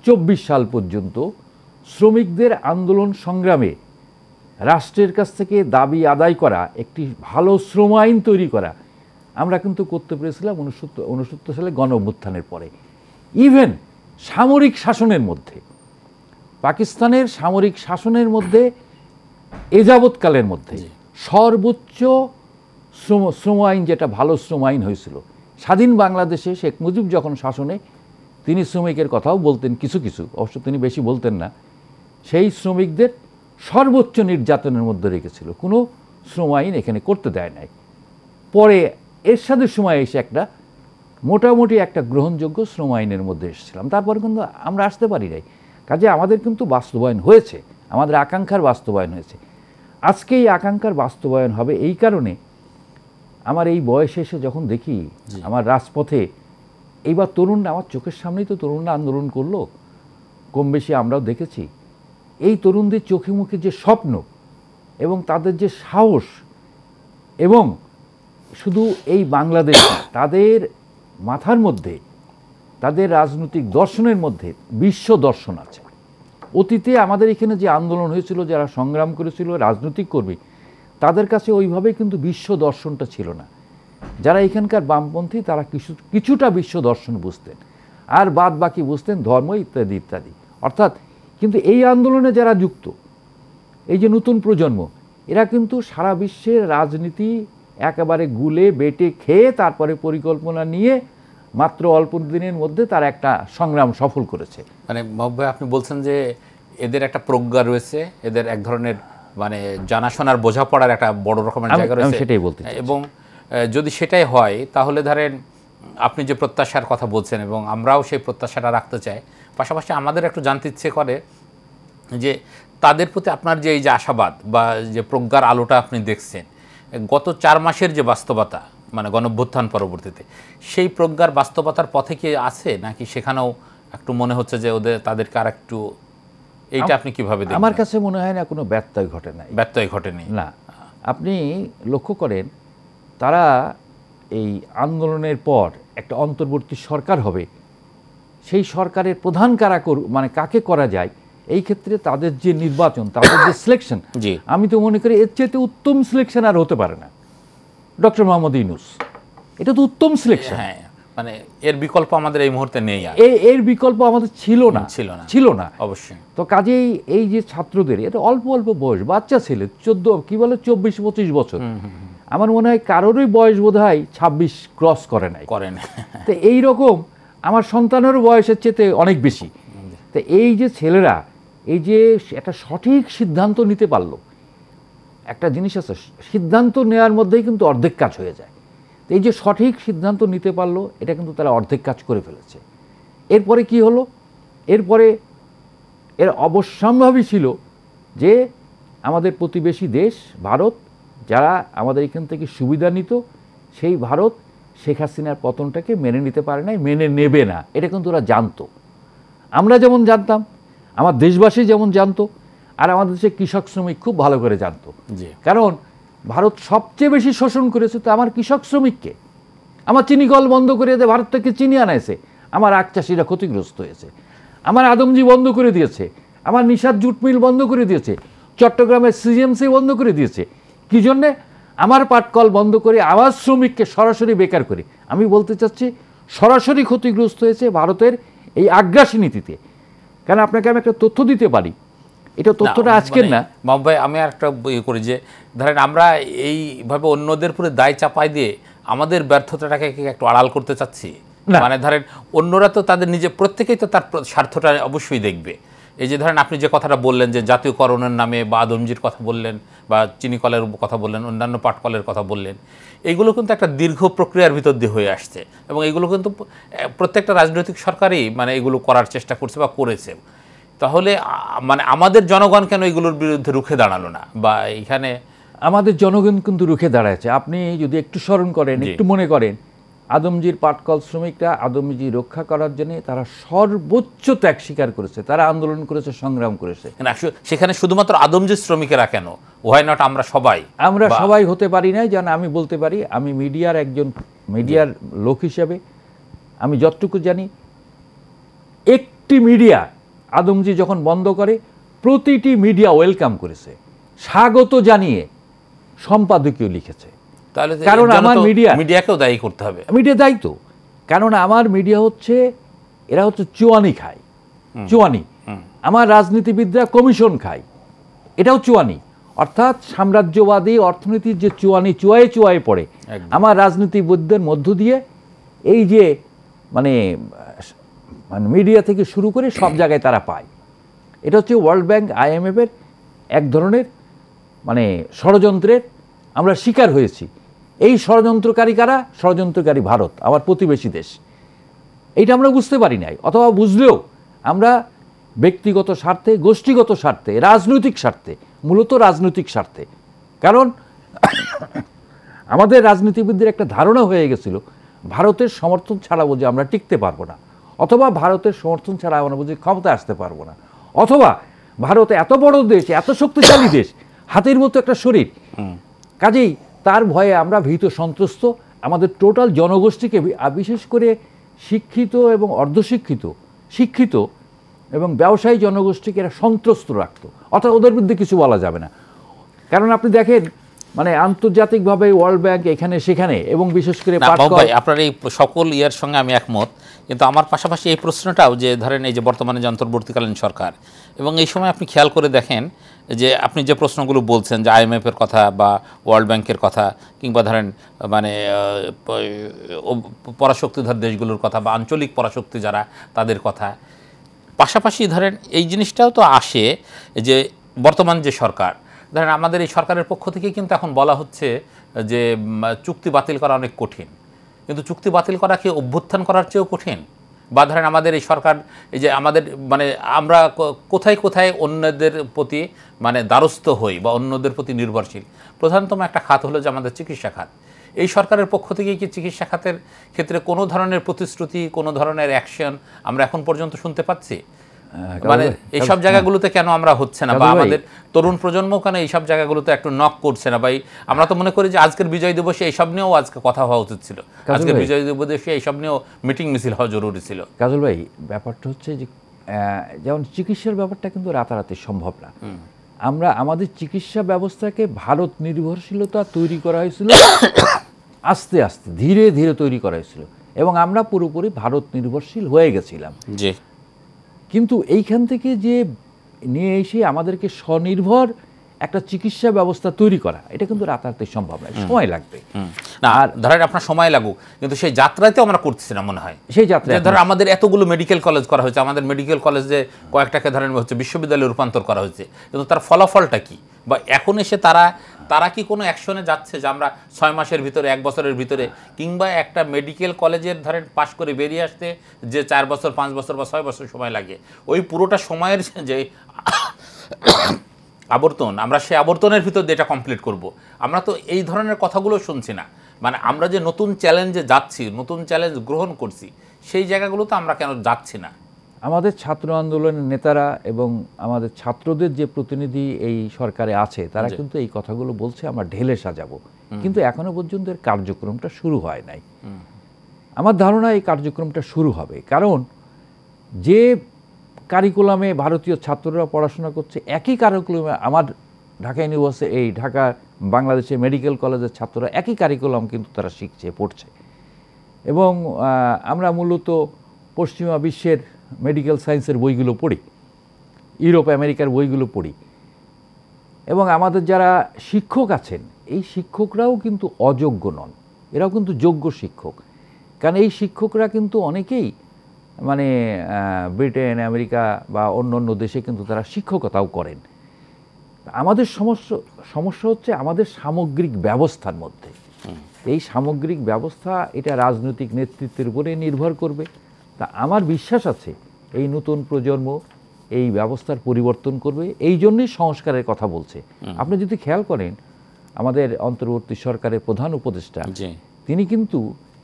24 সাল পর্যন্ত শ্রমিকদের আন্দোলন সংগ্রামে রাষ্ট্রের কাছ থেকে দাবি আদায় করা, একটি ভালো শ্রম আইন তৈরি করা, আমরা কিন্তু করতে পেরেছিলাম 69 সালে গণ অভ্যুত্থানের পরে। ইভেন সামরিক শাসনের মধ্যে, পাকিস্তানের সামরিক শাসনের মধ্যে এ যাবৎকালের মধ্যে সর্বোচ্চ শ্রম আইন, যেটা ভালো শ্রম আইন হয়েছিল স্বাধীন বাংলাদেশে শেখ মুজিব যখন শাসনে, তিনি শ্রমিকের কথাও বলতেন কিছু কিছু, অবশ্য তিনি বেশি বলতেন না। সেই শ্রমিকদের সর্বোচ্চ নির্যাতনের মধ্যে রেখেছিল, কোনো শ্রম আইন এখানে করতে দেয় নাই। পরে এরশাদের সময় এসে একটা মোটামুটি একটা গ্রহণযোগ্য শ্রম আইনের মধ্যে এসেছিলাম, তারপরে কিন্তু আমরা আসতে পারি নাই। কাজে আমাদের কিন্তু বাস্তবায়ন হয়েছে, আমাদের আকাঙ্ক্ষার বাস্তবায়ন হয়েছে। আজকে এই আকাঙ্ক্ষার বাস্তবায়ন হবে এই কারণে, আমার এই বয়সে এসে যখন দেখি আমার রাজপথে এইবার তরুণরা, আমার চোখের সামনেই তো তরুণরা আন্দোলন করলো, কম বেশি আমরাও দেখেছি। এই তরুণদের চোখে মুখে যে স্বপ্ন এবং তাদের যে সাহস, এবং শুধু এই বাংলাদেশ, তাদের মাথার মধ্যে, তাদের রাজনৈতিক দর্শনের মধ্যে বিশ্ব দর্শন আছে। অতীতে আমাদের এখানে যে আন্দোলন হয়েছিল, যারা সংগ্রাম করেছিল রাজনৈতিক কর্মী, তাদের কাছে ওইভাবে কিন্তু বিশ্ব দর্শনটা ছিল না। যারা এখানকার বামপন্থী তারা কিছুটা বিশ্ব দর্শন বুঝতেন, আর বাদ বাকি বুঝতেন ধর্ম ইত্যাদি ইত্যাদি। অর্থাৎ কিন্তু এই আন্দোলনে যারা যুক্ত, এই যে নতুন প্রজন্ম, এরা কিন্তু সারা বিশ্বের রাজনীতি একেবারে গুলে বেটে খেয়ে তারপরে পরিকল্পনা নিয়ে মাত্র অল্প দিনের মধ্যে তার একটা সংগ্রাম সফল করেছে। মানে মহব্ব ভাই, আপনি বলছেন যে এদের একটা প্রজ্ঞা রয়েছে, এদের এক ধরনের মানে জানাশোনার বোঝাপড়ার একটা বড় রকমের জায়গা রয়েছে, সেটাই বলতে। এবং যদি সেটাই হয় তাহলে ধরেন আপনি যে প্রত্যাশার কথা বলছেন এবং আমরাও সেই প্রত্যাশাটা রাখতে চাই, পাশাপাশি আমাদের একটু জানতে ইচ্ছে করে যে তাদের প্রতি আপনার যে এই যে আশাবাদ বা যে প্রজ্ঞার আলোটা আপনি দেখছেন, গত 4 মাসের যে বাস্তবতা, মানে গণঅভ্যুত্থান পরবর্তীতে, সেই প্রজ্ঞার বাস্তবতার পথে কি আছে, নাকি সেখানেও একটু মনে হচ্ছে যে তাদেরকে আর একটু, এইটা আপনি কিভাবে দেখেন? আমার কাছে মনে হয় না কোনো ব্যত্যয় ঘটে নাই। ব্যত্যয় ঘটেনি না। আপনি লক্ষ্য করেন, তারা এই আন্দোলনের পর একটা অন্তর্বর্তী সরকার হবে, সেই সরকারের প্রধান মানে কাকে করা যায়, এই ক্ষেত্রে তাদের যে নির্বাচন, তাদের যে সিলেকশন, আমি তো মনে করি এর চেয়ে উত্তম সিলেকশন আর হতে পারে না। ডক্টর মোহাম্মদ ইউনূস, এটা তো উত্তম সিলেকশন। হ্যাঁ, মানে এর বিকল্প আমাদের এই মুহূর্তে নেই, এর বিকল্প আমাদের ছিল না অবশ্যই। তো কাজেই এই যে ছাত্রদের, এটা অল্প অল্প বয়স, বাচ্চা ছেলে, 24-25 বছর, আমার মনে হয় কারোরই বয়স বোধ হয় 26 ক্রস করে নাই। তো এইরকম আমার সন্তানেরও বয়সের চেয়ে অনেক বেশি। তো এই যে ছেলেরা এই যে একটা সঠিক সিদ্ধান্ত নিতে পারলো, একটা জিনিস আছে, সিদ্ধান্ত নেওয়ার মধ্যেই কিন্তু অর্ধেক কাজ হয়ে যায়। তো এই যে সঠিক সিদ্ধান্ত নিতে পারলো, এটা কিন্তু তারা অর্ধেক কাজ করে ফেলেছে। এরপরে কি হলো? এরপরে এর অবশ্যম্ভাবী ছিল যে আমাদের প্রতিবেশী দেশ ভারত, যারা আমাদের এখান থেকে সুবিধা নিত, সেই ভারত শেখ হাসিনার পতনটাকে মেনে নিতে পারে নাই, মেনে নেবে না, এটা কিন্তু ওরা জানতো। আমরা যেমন জানতাম, আমার দেশবাসী যেমন জানতো, আর আমাদের দেশে কৃষক শ্রমিক খুব ভালো করে জানতো। জি। কারণ ভারত সবচেয়ে বেশি শোষণ করেছে তো আমার কৃষক শ্রমিককে। আমার চিনি কল বন্ধ করে দিয়ে ভারত থেকে চিনি আনাইছে, আমার আখ চাষিরা ক্ষতিগ্রস্ত হয়েছে। আমার আদমজি বন্ধ করে দিয়েছে, আমার নিশাদ জুট মিল বন্ধ করে দিয়েছে, চট্টগ্রামের সিএমসি বন্ধ করে দিয়েছে। কি জন্যে? আমার পাটকল বন্ধ করে আমার শ্রমিককে সরাসরি বেকার করে। আমি বলতে চাচ্ছি সরাসরি ক্ষতিগ্রস্ত হয়েছে ভারতের এই আগ্রাসী নীতিতে। কারণ আপনাকে আমি একটা তথ্য দিতে পারি, এটা তথ্যটা আজকের না। মাহবুব ভাই, আমি একটা করি যে ধরেন আমরা এইভাবে অন্যদের উপরে দায় চাপাই দিয়ে আমাদের ব্যর্থতাটাকে একটু আড়াল করতে চাচ্ছি। মানে ধরেন অন্যরা তো তাদের নিজে প্রত্যেকেই তো তার স্বার্থটা অবশ্যই দেখবে। এই যে ধরেন আপনি যে কথাটা বললেন যে জাতীয়করণের নামে বা আদমজির কথা বললেন বা চিনিকলের কথা বললেন, অন্যান্য পাটকলের কথা বললেন, এইগুলো কিন্তু একটা দীর্ঘ প্রক্রিয়ার ভিতর দিয়ে হয়ে আসছে এবং এইগুলো কিন্তু প্রত্যেকটা রাজনৈতিক সরকারই মানে এগুলো করার চেষ্টা করছে বা করেছে। তাহলে মানে আমাদের জনগণ কেন এগুলোর বিরুদ্ধে রুখে দাঁড়ালো না? বা এইখানে আমাদের জনগণ কিন্তু রুখে দাঁড়াচ্ছে। আপনি যদি একটু স্মরণ করেন, একটু মনে করেন, আদমজির পাটকল শ্রমিকরা আদমজি রক্ষা করার জন্য তারা সর্বোচ্চ ত্যাগ স্বীকার করেছে, তারা আন্দোলন করেছে, সংগ্রাম করেছে। সেখানে শুধুমাত্র আদমজির শ্রমিকেরা কেন, ওয়াই নট আমরা সবাই? আমরা সবাই হতে পারি না। যেন আমি বলতে পারি, আমি মিডিয়ার একজন মিডিয়ার লোক হিসেবে আমি যতটুকু জানি, একটি মিডিয়া আদমজি যখন বন্ধ করে প্রতিটি মিডিয়া ওয়েলকাম করেছে, স্বাগত জানিয়ে সম্পাদকীয় লিখেছে। তাহলে কারণ আমার মিডিয়াকেও দায়ী করতে হবে। মিডিয়া দায়িত্ব, কারণ আমার মিডিয়া হচ্ছে, এরা হচ্ছে চুয়ানি খায়, চুয়ানি। আমার রাজনীতিবিদরা কমিশন খায়, এটাও চুয়ানি। অর্থাৎ সাম্রাজ্যবাদী অর্থনীতির যে চুয়ানি চুয়ায়ে চুয়ায়ে পড়ে, আমার রাজনীতিবিদদের মধ্য দিয়ে এই যে মানে মিডিয়া থেকে শুরু করে সব জায়গায় তারা পায়। এটা হচ্ছে ওয়ার্ল্ড ব্যাংক, IMF এর এক ধরনের মানে ষড়যন্ত্রের আমরা শিকার হয়েছি। এই ষড়যন্ত্রকারী কারা? ষড়যন্ত্রকারী ভারত, আমার প্রতিবেশী দেশ। এইটা আমরা বুঝতে পারি নাই, অথবা বুঝলেও আমরা ব্যক্তিগত স্বার্থে, গোষ্ঠীগত স্বার্থে, রাজনৈতিক স্বার্থে, মূলত রাজনৈতিক স্বার্থে। কারণ আমাদের রাজনীতিবিদদের একটা ধারণা হয়ে গেছিল ভারতের সমর্থন ছাড়া বুঝি আমরা টিকতে পারবো না, অথবা ভারতের সমর্থন ছাড়া আমরা বুঝি ক্ষমতায় আসতে পারবো না, অথবা ভারত এত বড় দেশ, এত শক্তিশালী দেশ, হাতের মতো একটা শরীর, কাজেই তার ভয়ে আমরা ভীত সন্ত্রস্ত। আমাদের টোটাল জনগোষ্ঠীকে, বিশেষ করে শিক্ষিত এবং অর্ধশিক্ষিত, শিক্ষিত এবং ব্যবসায়ী জনগোষ্ঠীকে এরা সন্ত্রস্ত রাখতো। অর্থাৎ ওদের বিরুদ্ধে কিছু বলা যাবে না। কারণ আপনি দেখেন মানে আন্তর্জাতিকভাবে ওয়ার্ল্ড ব্যাংক এখানে সেখানে, এবং বিশেষ করে আপনার এই সকল ইয়ার সঙ্গে আমি একমত, কিন্তু আমার পাশাপাশি এই প্রশ্নটাও যে ধরেন এই যে বর্তমানে যে অন্তর্বর্তীকালীন সরকার, এবং এই সময় আপনি খেয়াল করে দেখেন যে আপনি যে প্রশ্নগুলো বলছেন যে IMF এর কথা বা ওয়ার্ল্ড ব্যাংকের কথা, কিংবা ধরেন মানে পরাশক্তিধর দেশগুলোর কথা বা আঞ্চলিক পরাশক্তি যারা, তাদের কথা, পাশাপাশি ধরেন এই জিনিসটাও তো আসে যে বর্তমান যে সরকার, ধরেন আমাদের এই সরকারের পক্ষ থেকে কিন্তু এখন বলা হচ্ছে যে চুক্তি বাতিল করা অনেক কঠিন, কিন্তু চুক্তি বাতিল করা কি অভ্যুত্থান করার চেয়েও কঠিন? বা ধরেন আমাদের এই সরকার, এই যে আমাদের মানে আমরা কোথায় কোথায় অন্যদের প্রতি মানে দ্বারস্থ হই বা অন্যদের প্রতি নির্ভরশীল। প্রধানতম একটা খাত হলো যে আমাদের চিকিৎসা খাত। এই সরকারের পক্ষ থেকে কি চিকিৎসা খাতের ক্ষেত্রে কোনো ধরনের প্রতিশ্রুতি, কোনো ধরনের অ্যাকশন আমরা এখন পর্যন্ত শুনতে পাচ্ছি? মানে এইসব জায়গাগুলোতে কেন আমরা হচ্ছে না, বা আমাদের তরুণ প্রজন্ম কেন এইসব জায়গাগুলোতে একটু নক করছে না? ভাই আমরা তো মনে করি যে আজকের বিজয় দিবসে এইসব নিয়েও আজকে কথা হওয়া উচিত ছিল, আজকের বিজয় দিবসে এইসব নিয়েও মিটিং মিছিল হওয়া জরুরি ছিল। কাজল ভাই, ব্যাপারটা হচ্ছে যে যেমন চিকিৎসার ব্যাপারটা কিন্তু রাতারাতি সম্ভব না। আমরা আমাদের চিকিৎসা ব্যবস্থাকে ভারত নির্ভরশীলতা তৈরি করা হয়েছিল আস্তে আস্তে, ধীরে ধীরে তৈরি করা হয়েছিল, এবং আমরা পুরোপুরি ভারত নির্ভরশীল হয়ে গেছিলাম। জি। কিন্তু এইখান থেকে যে নিয়ে এসে আমাদেরকে স্বনির্ভর একটা চিকিৎসা ব্যবস্থা তৈরি করা, এটা কিন্তু রাতারাতি সম্ভব নয়, সময় লাগবে। না, আর ধরেন আপনার সময় লাগুক, কিন্তু সেই যাত্রাতেও আমরা করতেছি না মনে হয়। সেই যাত্রায় ধরেন আমাদের এতগুলো মেডিকেল কলেজ করা হয়েছে, আমাদের মেডিকেল কলেজে কয়েকটাকে ধরেন হচ্ছে বিশ্ববিদ্যালয়ে রূপান্তর করা হয়েছে, কিন্তু তার ফলাফলটা কি? বা এখন এসে তারা কি কোনো অ্যাকশনে যাচ্ছে যে আমরা 6 মাসের ভিতরে, 1 বছরের ভিতরে, কিংবা একটা মেডিকেল কলেজের ধরেন পাশ করে বেরিয়ে আসতে যে 4 বছর, 5 বছর বা 6 বছর সময় লাগে, ওই পুরোটা সময়ের যে আবর্তন, আমরা সেই আবর্তনের ভিতর দিয়ে এটা কমপ্লিট করব, আমরা তো এই ধরনের কথাগুলো শুনছি না। মানে আমরা যে নতুন চ্যালেঞ্জে যাচ্ছি, নতুন চ্যালেঞ্জ গ্রহণ করছি, সেই জায়গাগুলোতে আমরা কেন যাচ্ছি না? আমাদের ছাত্র আন্দোলনের নেতারা এবং আমাদের ছাত্রদের যে প্রতিনিধি এই সরকারে আছে তারা কিন্তু এই কথাগুলো বলছে আমরা ঢেলে সাজাবো, কিন্তু এখনো পর্যন্ত এর কার্যক্রমটা শুরু হয় নাই। আমার ধারণা এই কার্যক্রমটা শুরু হবে, কারণ যে কারিকুলামে ভারতীয় ছাত্ররা পড়াশোনা করছে একই কারিকুলামে আমার ঢাকা ইউনিভার্সিটি, এই ঢাকা বাংলাদেশের মেডিকেল কলেজের ছাত্ররা একই কারিকুলাম কিন্তু তারা শিখছে, পড়ছে। এবং আমরা মূলত পশ্চিমা বিশ্বের মেডিকেল সায়েন্সের বইগুলো পড়ি, ইউরোপ আমেরিকার বইগুলো পড়ি। এবং আমাদের যারা শিক্ষক আছেন এই শিক্ষকরাও কিন্তু অযোগ্য নন, এরাও কিন্তু যোগ্য শিক্ষক। কারণ এই শিক্ষকরা কিন্তু অনেকেই মানে ব্রিটেন, আমেরিকা বা অন্য অন্য দেশে কিন্তু তারা শিক্ষকতাও করেন। আমাদের সমস্যা হচ্ছে আমাদের সামগ্রিক ব্যবস্থার মধ্যে। এই সামগ্রিক ব্যবস্থা এটা রাজনৈতিক নেতৃত্বের উপরে নির্ভর করবে। তা আমার বিশ্বাস আছে এই নতুন প্রজন্ম এই ব্যবস্থার পরিবর্তন করবে, এই জন্যই সংস্কারের কথা বলছে। আপনি যদি খেয়াল করেন আমাদের অন্তর্বর্তী সরকারের প্রধান উপদেষ্টা তিনি কিন্তু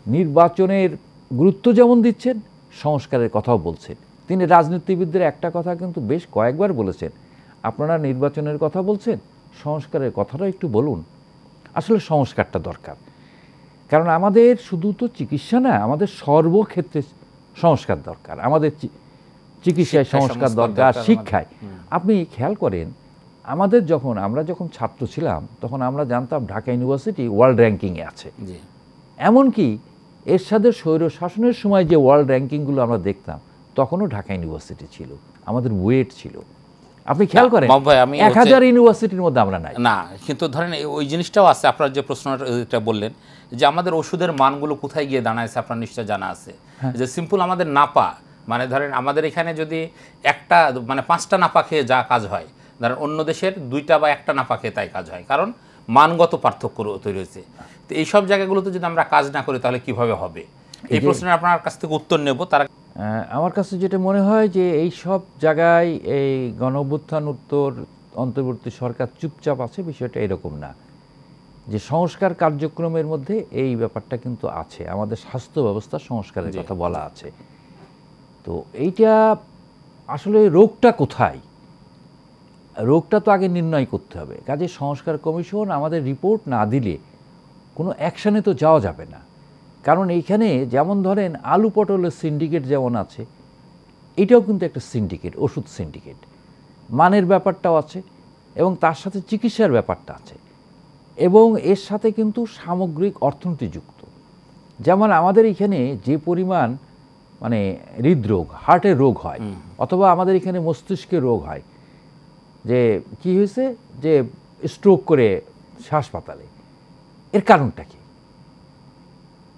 নির্বাচনের গুরুত্ব যেমন দিচ্ছেন সংস্কারের কথাও বলছেন। তিনি রাজনীতিবিদদের একটা কথা কিন্তু বেশ কয়েকবার বলেছেন, আপনারা নির্বাচনের কথা বলছেন, সংস্কারের কথাটা একটু বলুন। আসলে সংস্কারটা দরকার, কারণ আমাদের শুধু তো চিকিৎসা না, আমাদের সর্বক্ষেত্রে সংস্কার দরকার। আমাদের চিকিৎসায় সংস্কার দরকার, শিক্ষায়। আপনি খেয়াল করেন আমরা যখন ছাত্র ছিলাম তখন আমরা জানতাম ঢাকা ইউনিভার্সিটি ওয়ার্ল্ড র্যাঙ্কিংয়ে আছে। এমনকি এরশাদের স্বৈর শাসনের সময় যে ওয়ার্ল্ড র্যাঙ্কিংগুলো আমরা দেখতাম তখনও ঢাকা ইউনিভার্সিটি ছিল, আমাদের বুয়েট ছিল। আপনি খেয়াল করেন 1000 ইউনিভার্সিটির মধ্যে আমরা নাই না, কিন্তু ধরেন ওই জিনিসটাও আছে। আপনার যে প্রশ্নটা বললেন যে আমাদের ওষুধের মানগুলো কোথায় গিয়ে দাঁড়াইছে আপনার নিশ্চয় জানা আছে। যে সিম্পল আমাদের নাপা, মানে ধরেন আমাদের এখানে যদি একটা মানে 5টা নাপা খেয়ে যা কাজ হয়, ধরেন অন্য দেশের 2টা বা 1টা নাপা খেয়ে তাই কাজ হয়, কারণ মানগত পার্থক্য তৈরি হয়েছে। তো এইসব জায়গাগুলোতে যদি আমরা কাজ না করি তাহলে কিভাবে হবে? এই প্রশ্নের আপনার কাছ থেকে উত্তর নেব। তারা আমার কাছে যেটা মনে হয় যে এই সব জায়গায় এই গণঅভ্যুত্থান অন্তর্বর্তী সরকার চুপচাপ আছে, বিষয়টা এরকম না। যে সংস্কার কার্যক্রমের মধ্যে এই ব্যাপারটা কিন্তু আছে, আমাদের স্বাস্থ্য ব্যবস্থা সংস্কারের কথা বলা আছে। তো এইটা আসলে রোগটা কোথায়, রোগটা তো আগে নির্ণয় করতে হবে। কাজে সংস্কার কমিশন আমাদের রিপোর্ট না দিলে কোনো অ্যাকশানে তো যাওয়া যাবে না। কারণ এইখানে যেমন ধরেন আলু পটলের সিন্ডিকেট যেমন আছে, এটাও কিন্তু একটা সিন্ডিকেট, ওষুধ সিন্ডিকেট। মানের ব্যাপারটাও আছে এবং তার সাথে চিকিৎসার ব্যাপারটা আছে, এবং এর সাথে কিন্তু সামগ্রিক অর্থনীতি যুক্ত। যেমন আমাদের এখানে যে পরিমাণ মানে হৃদরোগ, হার্টের রোগ হয়, অথবা আমাদের এখানে মস্তিষ্কের রোগ হয়, যে কি হয়েছে যে স্ট্রোক করে হাসপাতালে, এর কারণটা কি?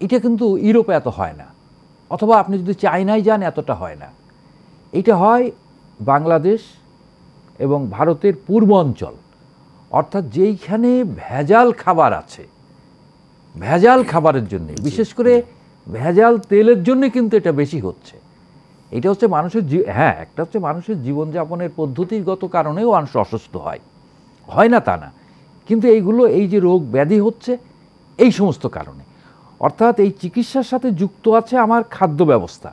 এটা কিন্তু ইউরোপে এত হয় না, অথবা আপনি যদি চায়নায় যান এতটা হয় না। এটা হয় বাংলাদেশ এবং ভারতের পূর্ব অঞ্চল, অর্থাৎ যেইখানে ভেজাল খাবার আছে, ভেজাল খাবারের জন্য, বিশেষ করে ভেজাল তেলের জন্য কিন্তু এটা বেশি হচ্ছে। এটা হচ্ছে মানুষের একটা হচ্ছে মানুষের জীবনযাপনের পদ্ধতিগত কারণেও মানুষ অসুস্থ হয় না তা না, কিন্তু এই যে রোগ ব্যাধি হচ্ছে এই সমস্ত কারণে। অর্থাৎ এই চিকিৎসার সাথে যুক্ত আছে আমার খাদ্য ব্যবস্থা।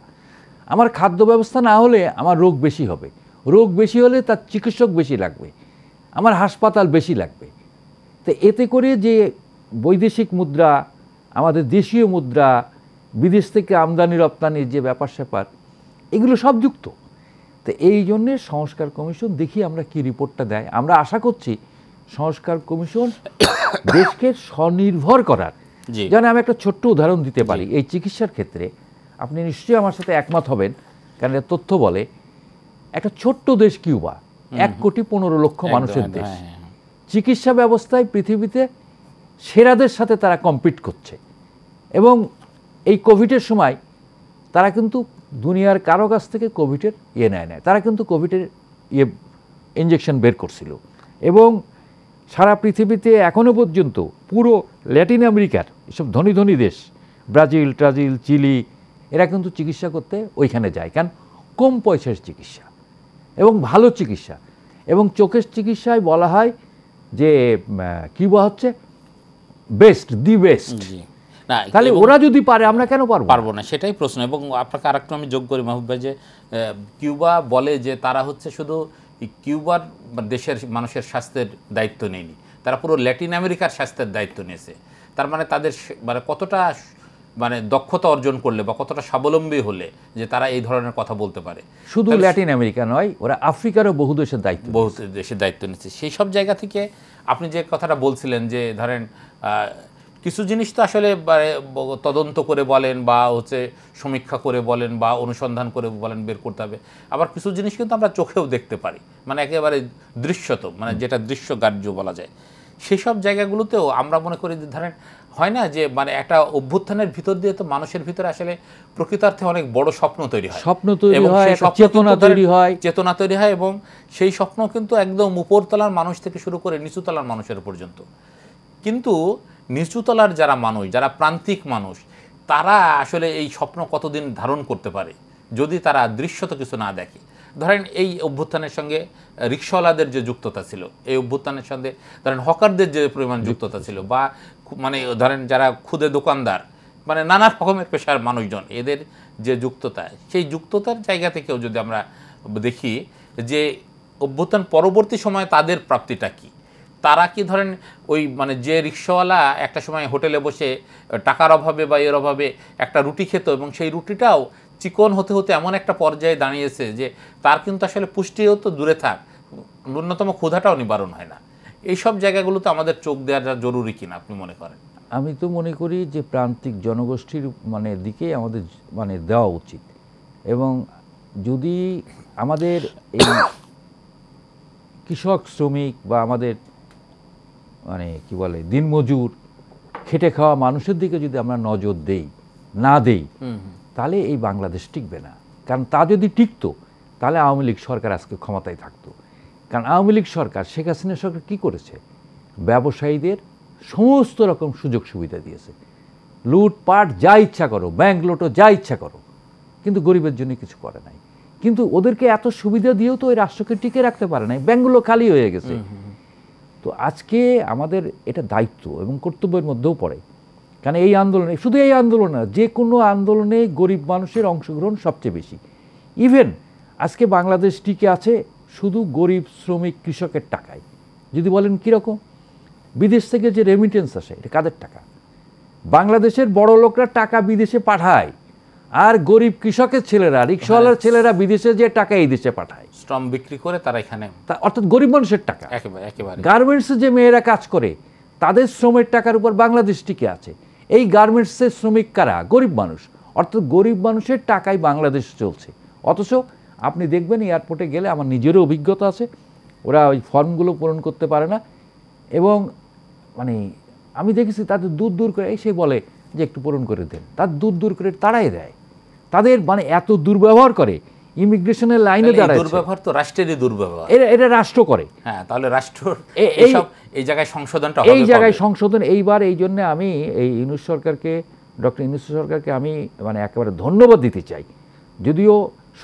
আমার খাদ্য ব্যবস্থা না হলে আমার রোগ বেশি হবে, রোগ বেশি হলে তার চিকিৎসক বেশি লাগবে, আমার হাসপাতাল বেশি লাগবে। তো এতে করে যে বৈদেশিক মুদ্রা, আমাদের দেশীয় মুদ্রা, বিদেশ থেকে আমদানি রপ্তানির যে ব্যাপার স্যাপার, এগুলো সব যুক্ত। তো এই জন্যে সংস্কার কমিশন দেখি আমরা কি রিপোর্টটা দেয়। আমরা আশা করছি সংস্কার কমিশন দেশকে স্বনির্ভর করার। যেন আমি একটা ছোট্ট উদাহরণ দিতে পারি এই চিকিৎসার ক্ষেত্রে, আপনি নিশ্চয়ই আমার সাথে একমত হবেন, কারণ তথ্য বলে একটা ছোট্ট দেশ কিউবা, 1,15,00,000 মানুষের দেশ, চিকিৎসা ব্যবস্থায় পৃথিবীতে সেরাদের সাথে তারা কম্পিট করছে। এবং এই কোভিডের সময় তারা কিন্তু দুনিয়ার কারো কাছ থেকে কোভিডের নেয়, তারা কিন্তু কোভিডের ইঞ্জেকশন বের করছিল। এবং সারা পৃথিবীতে এখনও পর্যন্ত পুরো ল্যাটিন আমেরিকার এসব ধনী ধনী দেশ, ব্রাজিল, চিলি, এরা কিন্তু চিকিৎসা করতে ওইখানে যায়, কারণ কম পয়সার চিকিৎসা এবং ভালো চিকিৎসা। এবং চোখের চিকিৎসায় বলা হয় যে কিউবা হচ্ছে বেস্ট, দি বেস্ট। না, তাহলে ওরা যদি পারে আমরা কেন পারবো না, সেটাই প্রশ্ন। এবং আপনাকে আরেকটু আমি যোগ করি মাহবুব ভাই, যে কিউবা বলে যে তারা হচ্ছে শুধু কিউবার দেশের মানুষের স্বাস্থ্যের দায়িত্ব নেয়নি, তারা পুরো ল্যাটিন আমেরিকার স্বাস্থ্যের দায়িত্ব নিয়েছে। তার মানে তাদের মানে কতটা মানে দক্ষতা অর্জন করলে বা কতটা স্বাবলম্বী হলে যে তারা এই ধরনের কথা বলতে পারে। শুধু ল্যাটিন আমেরিকা নয়, ওরা আফ্রিকারও বহু দেশের দায়িত্ব নিচ্ছে। সেই সব জায়গা থেকে আপনি যে কথাটা বলছিলেন যে ধরেন কিছু জিনিস তো আসলে তদন্ত করে বলেন বা হচ্ছে সমীক্ষা করে বলেন বা অনুসন্ধান করে বলেন বের করতে হবে, আবার কিছু জিনিস কিন্তু আমরা চোখেও দেখতে পারি, মানে একেবারে দৃশ্যত, মানে যেটা দৃশ্যগ্রাহ্য বলা যায়। সেই সব জায়গাগুলোতেও আমরা মনে করি যে ধরেন হয় না যে মানে একটা অভ্যুত্থানের ভিতর দিয়ে তো মানুষের ভিতরে আসলে প্রকৃতার্থে অনেক বড় স্বপ্ন তৈরি হয়, চেতনা তৈরি হয় এবং সেই স্বপ্ন কিন্তু একদম উপরতলার মানুষ থেকে শুরু করে নিচুতলার মানুষের পর্যন্ত। কিন্তু নিচুতলার যারা মানুষ, যারা প্রান্তিক মানুষ, তারা আসলে এই স্বপ্ন কতদিন ধারণ করতে পারে যদি তারা দৃশ্যত কিছু না দেখে। ধরেন এই অভ্যুত্থানের সঙ্গে রিক্সাওয়ালাদের যে যুক্ততা ছিল, এই অভ্যুত্থানের সঙ্গে ধরেন হকারদের যে পরিমাণ যুক্ততা ছিল, বা মানে ধরেন যারা ক্ষুদে দোকানদার, মানে নানা রকমের পেশার মানুষজন, এদের যে যুক্ততা, সেই যুক্ততার জায়গা থেকেও যদি আমরা দেখি যে অভ্যুত্থান পরবর্তী সময়ে তাদের প্রাপ্তিটা কী, তারা কি ধরেন ওই মানে যে রিক্সাওয়ালা একটা সময় হোটেলে বসে টাকার অভাবে বা এর অভাবে একটা রুটি খেত এবং সেই রুটিটাও চিকন হতে হতে এমন একটা পর্যায়ে দাঁড়িয়েছে যে তার কিন্তু আসলে পুষ্টিও তো দূরে থাক, ন্যূনতম ক্ষুধাটাও নিবারণ হয় না। এইসব জায়গাগুলোতে আমাদের চোখ দেওয়াটা জরুরি কিনা আপনি মনে করেন? আমি তো মনে করি যে প্রান্তিক জনগোষ্ঠীর মানে দিকে আমাদের মানে দেওয়া উচিত। এবং যদি আমাদের এই কৃষক শ্রমিক বা আমাদের মানে কি বলে দিনমজুর খেটে খাওয়া মানুষের দিকে যদি আমরা নজর না দেই তাহলে এই বাংলাদেশ টিকবে না। কারণ তা যদি টিকতো তাহলে আওয়ামী লীগ সরকার আজকে ক্ষমতায় থাকতো। কারণ আওয়ামী লীগ সরকার, শেখ হাসিনা সরকার কী করেছে, ব্যবসায়ীদের সমস্ত রকম সুযোগ সুবিধা দিয়েছে, লুটপাট যা ইচ্ছা করো, ব্যাংক লোটো যা ইচ্ছা করো, কিন্তু গরিবের জন্য কিছু করে নাই। কিন্তু ওদেরকে এত সুবিধা দিয়েও তো ওই রাষ্ট্রকে টিকে রাখতে পারে নাই, ব্যাংকগুলো খালি হয়ে গেছে। তো আজকে আমাদের এটা দায়িত্ব এবং কর্তব্যের মধ্যেও পড়ে। কারণ এই আন্দোলনে, শুধু এই আন্দোলন না, যে কোনো আন্দোলনে গরিব মানুষের অংশগ্রহণ সবচেয়ে বেশি। ইভেন আজকে বাংলাদেশ টিকে আছে শুধু গরিব শ্রমিক কৃষকের টাকায়। যদি বলেন কীরকম, বিদেশ থেকে যে রেমিটেন্স আসে এটা কাদের টাকা? বাংলাদেশের বড় লোকরা টাকা বিদেশে পাঠায়, আর গরিব কৃষকের ছেলেরা, রিক্সাওয়ালার ছেলেরা বিদেশে যে টাকা এই দেশে পাঠায়, শ্রম বিক্রি করে তারা এখানে, অর্থাৎ গরিব মানুষের টাকা। একেবারে গার্মেন্টসে যে মেয়েরা কাজ করে তাদের শ্রমের টাকার উপর বাংলাদেশ টিকে আছে। এই গার্মেন্টসের শ্রমিক কারা? গরিব মানুষ, অর্থাৎ গরিব মানুষের টাকায় বাংলাদেশ চলছে। অথচ আপনি দেখবেন এয়ারপোর্টে গেলে, আমার নিজেরও অভিজ্ঞতা আছে, ওরা ওই ফর্মগুলো পূরণ করতে পারে না এবং মানে আমি দেখেছি তাদের দূর করে এসে বলে যে একটু পূরণ করে দেন, তার দূর করে তাড়াই দেয়। তাদের মানে এত দুর্ব্যবহার করে, ইমিগ্রেশনের লাইনে দাঁড়ায়। দুর্ব্যবহার তো রাষ্ট্রেরই দুর্ব্যবহার, এটা রাষ্ট্র করে। হ্যাঁ, তাহলে রাষ্ট্র এই জায়গায় সংশোধনটা, এই জায়গায় সংশোধন এইবার। এই জন্য আমি এই ইউনূস সরকারকে, ডক্টর ইউনূস সরকারকে আমি মানে একেবারে ধন্যবাদ দিতে চাই। যদিও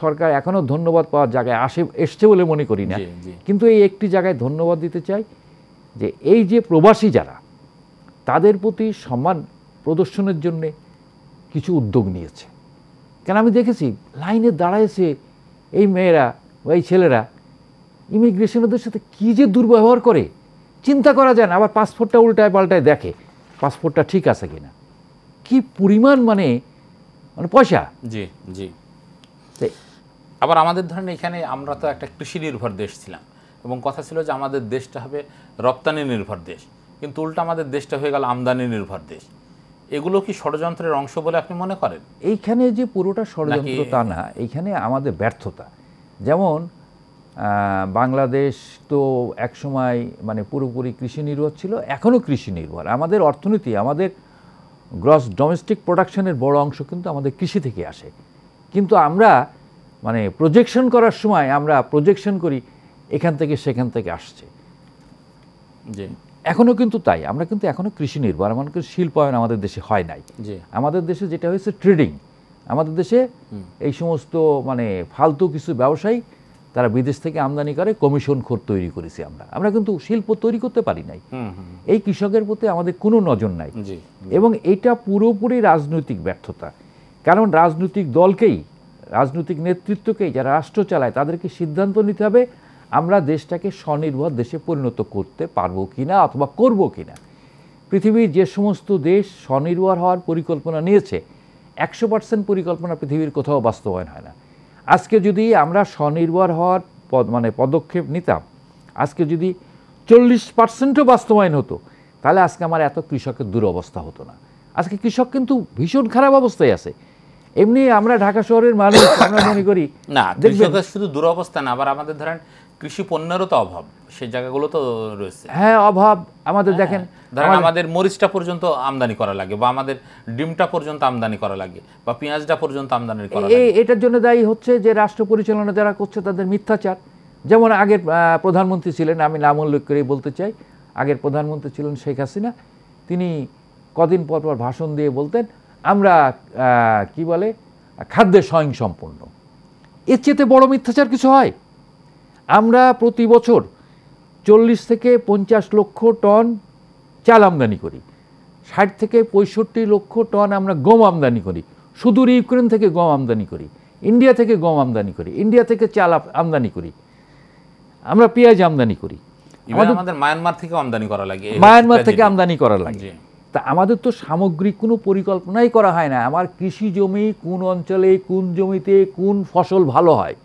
সরকার এখনও ধন্যবাদ পাওয়ার জায়গায় এসছে বলে মনে করি না, কিন্তু এই একটি জায়গায় ধন্যবাদ দিতে চাই যে এই যে প্রবাসী যারা, তাদের প্রতি সম্মান প্রদর্শনের জন্যে কিছু উদ্যোগ নিয়েছে। কেন আমি দেখেছি লাইনে দাঁড়াইছে এই মেয়েরা, এই ছেলেরা, ইমিগ্রেশনদের সাথে কী যে দুর্ব্যবহার করে চিন্তা করা যায় না। আবার পাসপোর্টটা উল্টায় পাল্টায় দেখে পাসপোর্টটা ঠিক আছে কিনা, কি পরিমাণ মানে পয়সা। জি। আবার আমাদের ধরেন এখানে আমরা তো একটা কৃষি নির্ভর দেশ ছিলাম এবং কথা ছিল যে আমাদের দেশটা হবে রপ্তানি নির্ভর দেশ, কিন্তু উল্টা আমাদের দেশটা হয়ে গেল আমদানি নির্ভর দেশ। এগুলো কি ষড়যন্ত্রের অংশ বলে আপনি মনে করেন? এইখানে যে পুরোটা ষড়যন্ত্র তা না, এইখানে আমাদের ব্যর্থতা। যেমন বাংলাদেশ তো একসময় মানে পুরোপুরি কৃষি নির্ভর ছিল, এখনও কৃষি নির্ভর। আমাদের অর্থনীতি, আমাদের গ্রস ডোমেস্টিক প্রোডাকশনের বড় অংশ কিন্তু আমাদের কৃষি থেকে আসে। কিন্তু আমরা মানে প্রজেকশন করার সময় আমরা প্রজেকশন করি এখান থেকে সেখান থেকে আসছে। এখনও কিন্তু তাই, আমরা কিন্তু এখনও কৃষি নির্ভর। আমার কিন্তু শিল্পায়ন আমাদের দেশে হয় নাই। আমাদের দেশে যেটা হয়েছে ট্রেডিং। আমাদের দেশে এই সমস্ত মানে ফালতু কিছু ব্যবসায়ী তারা বিদেশ থেকে আমদানি করে, কমিশন খোর তৈরি করেছি আমরা কিন্তু শিল্প তৈরি করতে পারি নাই। এই কৃষকের প্রতি আমাদের কোনো নজর নাই, এবং এটা পুরোপুরি রাজনৈতিক ব্যর্থতা। কারণ রাজনৈতিক দলকেই, রাজনৈতিক নেতৃত্বকেই, যারা রাষ্ট্র চালায় তাদেরকে সিদ্ধান্ত নিতে হবে আমরা দেশটাকে স্বনির্ভর দেশে পরিণত করতে পারবো কিনা অথবা করব কিনা। পৃথিবীর যে সমস্ত দেশ স্বনির্ভর হওয়ার পরিকল্পনা নিয়েছে, 100% পরিকল্পনা পৃথিবীর কোথাও বাস্তবায়ন হয় না। আজকে যদি আমরা স্বনির্ভর হওয়ার পদক্ষেপ নিতাম, আজকে যদি 40%ও বাস্তবায়ন হতো, তাহলে আজকে আমার এত কৃষকের দুরবস্থা হতো না। আজকে কৃষক কিন্তু ভীষণ খারাপ অবস্থায় আছে। এমনি আমরা ঢাকা শহরের মানুষ, আমরা মনে করি না কৃষকের শুধু দুরবস্থা না, আবার আমাদের ধরেন কৃষি পণ্যেরও তো অভাব সেই জায়গাগুলো তো রয়েছে। হ্যাঁ, অভাব আমাদের দেখেন, ধরেন আমাদের মরিচটা পর্যন্ত আমদানি করা লাগে, বা আমাদের ডিমটা পর্যন্ত আমদানি করা লাগে, বা পেঁয়াজটা পর্যন্ত আমদানি করা লাগে। এটার জন্য দায়ী হচ্ছে যে রাষ্ট্র পরিচালনা যারা করছে তাদের মিথ্যাচার। যেমন আগের প্রধানমন্ত্রী ছিলেন, আমি নাম উল্লেখ করে বলতে চাই, আগের প্রধানমন্ত্রী ছিলেন শেখ হাসিনা। তিনি কদিন পর পর ভাষণ দিয়ে বলতেন আমরা কি বলে খাদ্যে স্বয়ংসম্পূর্ণ। এর চেয়ে বড় মিথ্যাচার কিছু হয়? আমরা প্রতি বছর 40 থেকে 50 লক্ষ টন চাল আমদানি করি, 60 থেকে 65 লক্ষ টন আমরা গম আমদানি করি, সুদূর ইউক্রেন থেকে গম আমদানি করি, ইন্ডিয়া থেকে গম আমদানি করি, ইন্ডিয়া থেকে চাল আমদানি করি, আমরা পেঁয়াজ আমদানি করি, আমাদের মায়ানমার থেকে আমদানি করা লাগে, মায়ানমার থেকে আমদানি করা লাগে। তা আমাদের তো সামগ্রিক কোনো পরিকল্পনাই করা হয় না আমার কৃষি জমি কোন অঞ্চলে কোন জমিতে কোন ফসল ভালো হয়।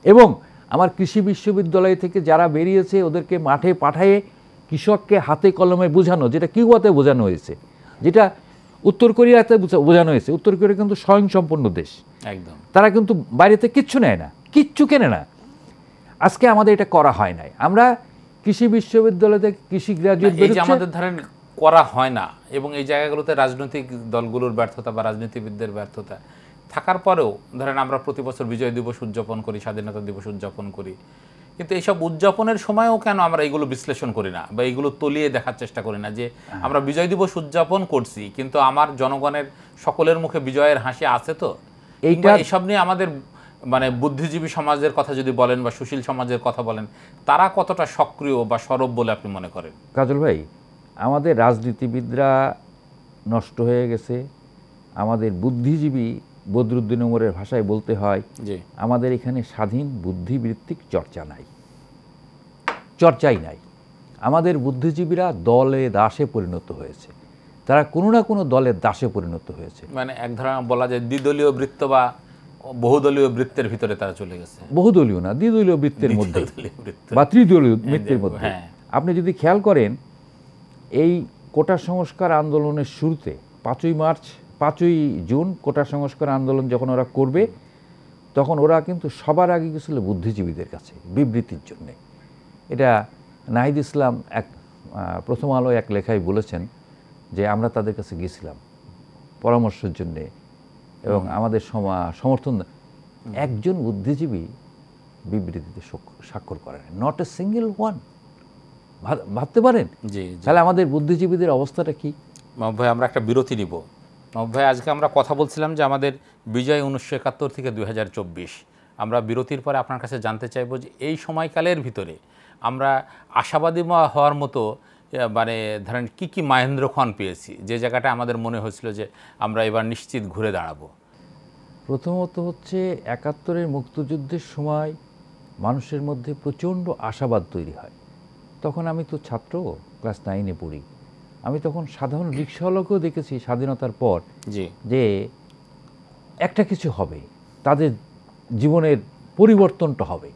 এবং আমার কৃষি বিশ্ববিদ্যালয় থেকে যারা বেরিয়েছে ওদেরকে মাঠে পাঠিয়ে কৃষককে হাতে কলমে বোঝানো, যেটা কিউবাতে বোঝানো হয়েছে, যেটা উত্তর কোরিয়াতে বোঝানো হয়েছে। উত্তর কোরিয়া কিন্তু স্বয়ংসম্পূর্ণ দেশ, একদম, তারা কিন্তু বাইরেতে কিচ্ছু নেয় না, কিচ্ছু কেনে না। আজকে আমাদের এটা করা হয় নাই। আমরা কৃষি বিশ্ববিদ্যালয় থেকে কৃষি গ্রাজুয়েট আমাদের ধরেন করা হয় না, এবং এই জায়গাগুলোতে রাজনৈতিক দলগুলোর ব্যর্থতা বা রাজনীতিবিদদের ব্যর্থতা থাকার পরেও ধরেন আমরা প্রতি বছর বিজয় দিবস উদযাপন করি, স্বাধীনতা দিবস উদযাপন করি, কিন্তু এইসব উদযাপনের সময়ও কেন আমরা এইগুলো বিশ্লেষণ করি না বা এইগুলো তলিয়ে দেখার চেষ্টা করি না যে আমরা বিজয় দিবস উদযাপন করছি কিন্তু আমার জনগণের সকলের মুখে বিজয়ের হাসি আছে তো? এইসব নিয়ে আমাদের বুদ্ধিজীবী সমাজের কথা যদি বলেন বা সুশীল সমাজের কথা বলেন, তারা কতটা সক্রিয় বা সরব বলে আপনি মনে করেন? কাজল ভাই, আমাদের রাজনীতিবিদরা নষ্ট হয়ে গেছে। আমাদের বুদ্ধিজীবী বদরুদ্দিন ওমরের ভাষায় বলতে হয় যে আমাদের এখানে স্বাধীন বুদ্ধিবৃত্তিক চর্চাই নাই। আমাদের বুদ্ধিজীবীরা দলে দাসে পরিণত হয়েছে, তারা কোনো না কোনো দলের দাসে পরিণত হয়েছে। এক ধরনের বলা যায় দ্বিদলীয় বৃত্ত বা বহুদলীয় বৃত্তের ভিতরে তারা চলে গেছে। বহুদলীয় না, দ্বিদলীয় বৃত্তের মধ্যে বা ত্রিদলীয় বৃত্তের মধ্যে। আপনি যদি খেয়াল করেন, এই কোটা সংস্কার আন্দোলনের শুরুতে 5ই জুন কোটা সংস্কার আন্দোলন যখন ওরা করবে, তখন ওরা কিন্তু সবার আগে গেছিল বুদ্ধিজীবীদের কাছে বিবৃতির জন্যে। এটা নাহিদ ইসলাম প্রথম আলো এক লেখায় বলেছেন যে আমরা তাদের কাছে গেছিলাম পরামর্শের জন্যে এবং আমাদের সমর্থন। একজন বুদ্ধিজীবী বিবৃতিতে স্বাক্ষর করেন, নট এ সিঙ্গেল ওয়ান। ভাবতে পারেন তাহলে আমাদের বুদ্ধিজীবীদের অবস্থাটা কি? মাহবুব ভাই, আমরা একটা বিরতি নিব। মাহবুব ভাই, আজকে আমরা কথা বলছিলাম যে আমাদের বিজয় 1971 থেকে 2024। আমরা বিরতির পরে আপনার কাছে জানতে চাইব যে এই সময়কালের ভিতরে আমরা আশাবাদী হওয়ার মতো ধরেন কি মাহেন্দ্রক্ষণ পেয়েছি, যে জায়গাটা আমাদের মনে হয়েছিল যে আমরা এবার নিশ্চিত ঘুরে দাঁড়াবো। প্রথমত হচ্ছে 71-এর মুক্তিযুদ্ধের সময় মানুষের মধ্যে প্রচণ্ড আশাবাদ তৈরি হয়। তখন আমি তো ছাত্র, ক্লাস 9-এ পড়ি। আমি তখন সাধারণ রিক্সাওয়ালাকেও দেখেছি স্বাধীনতার পর যে একটা কিছু হবে, তাদের জীবনের পরিবর্তনটা হবে।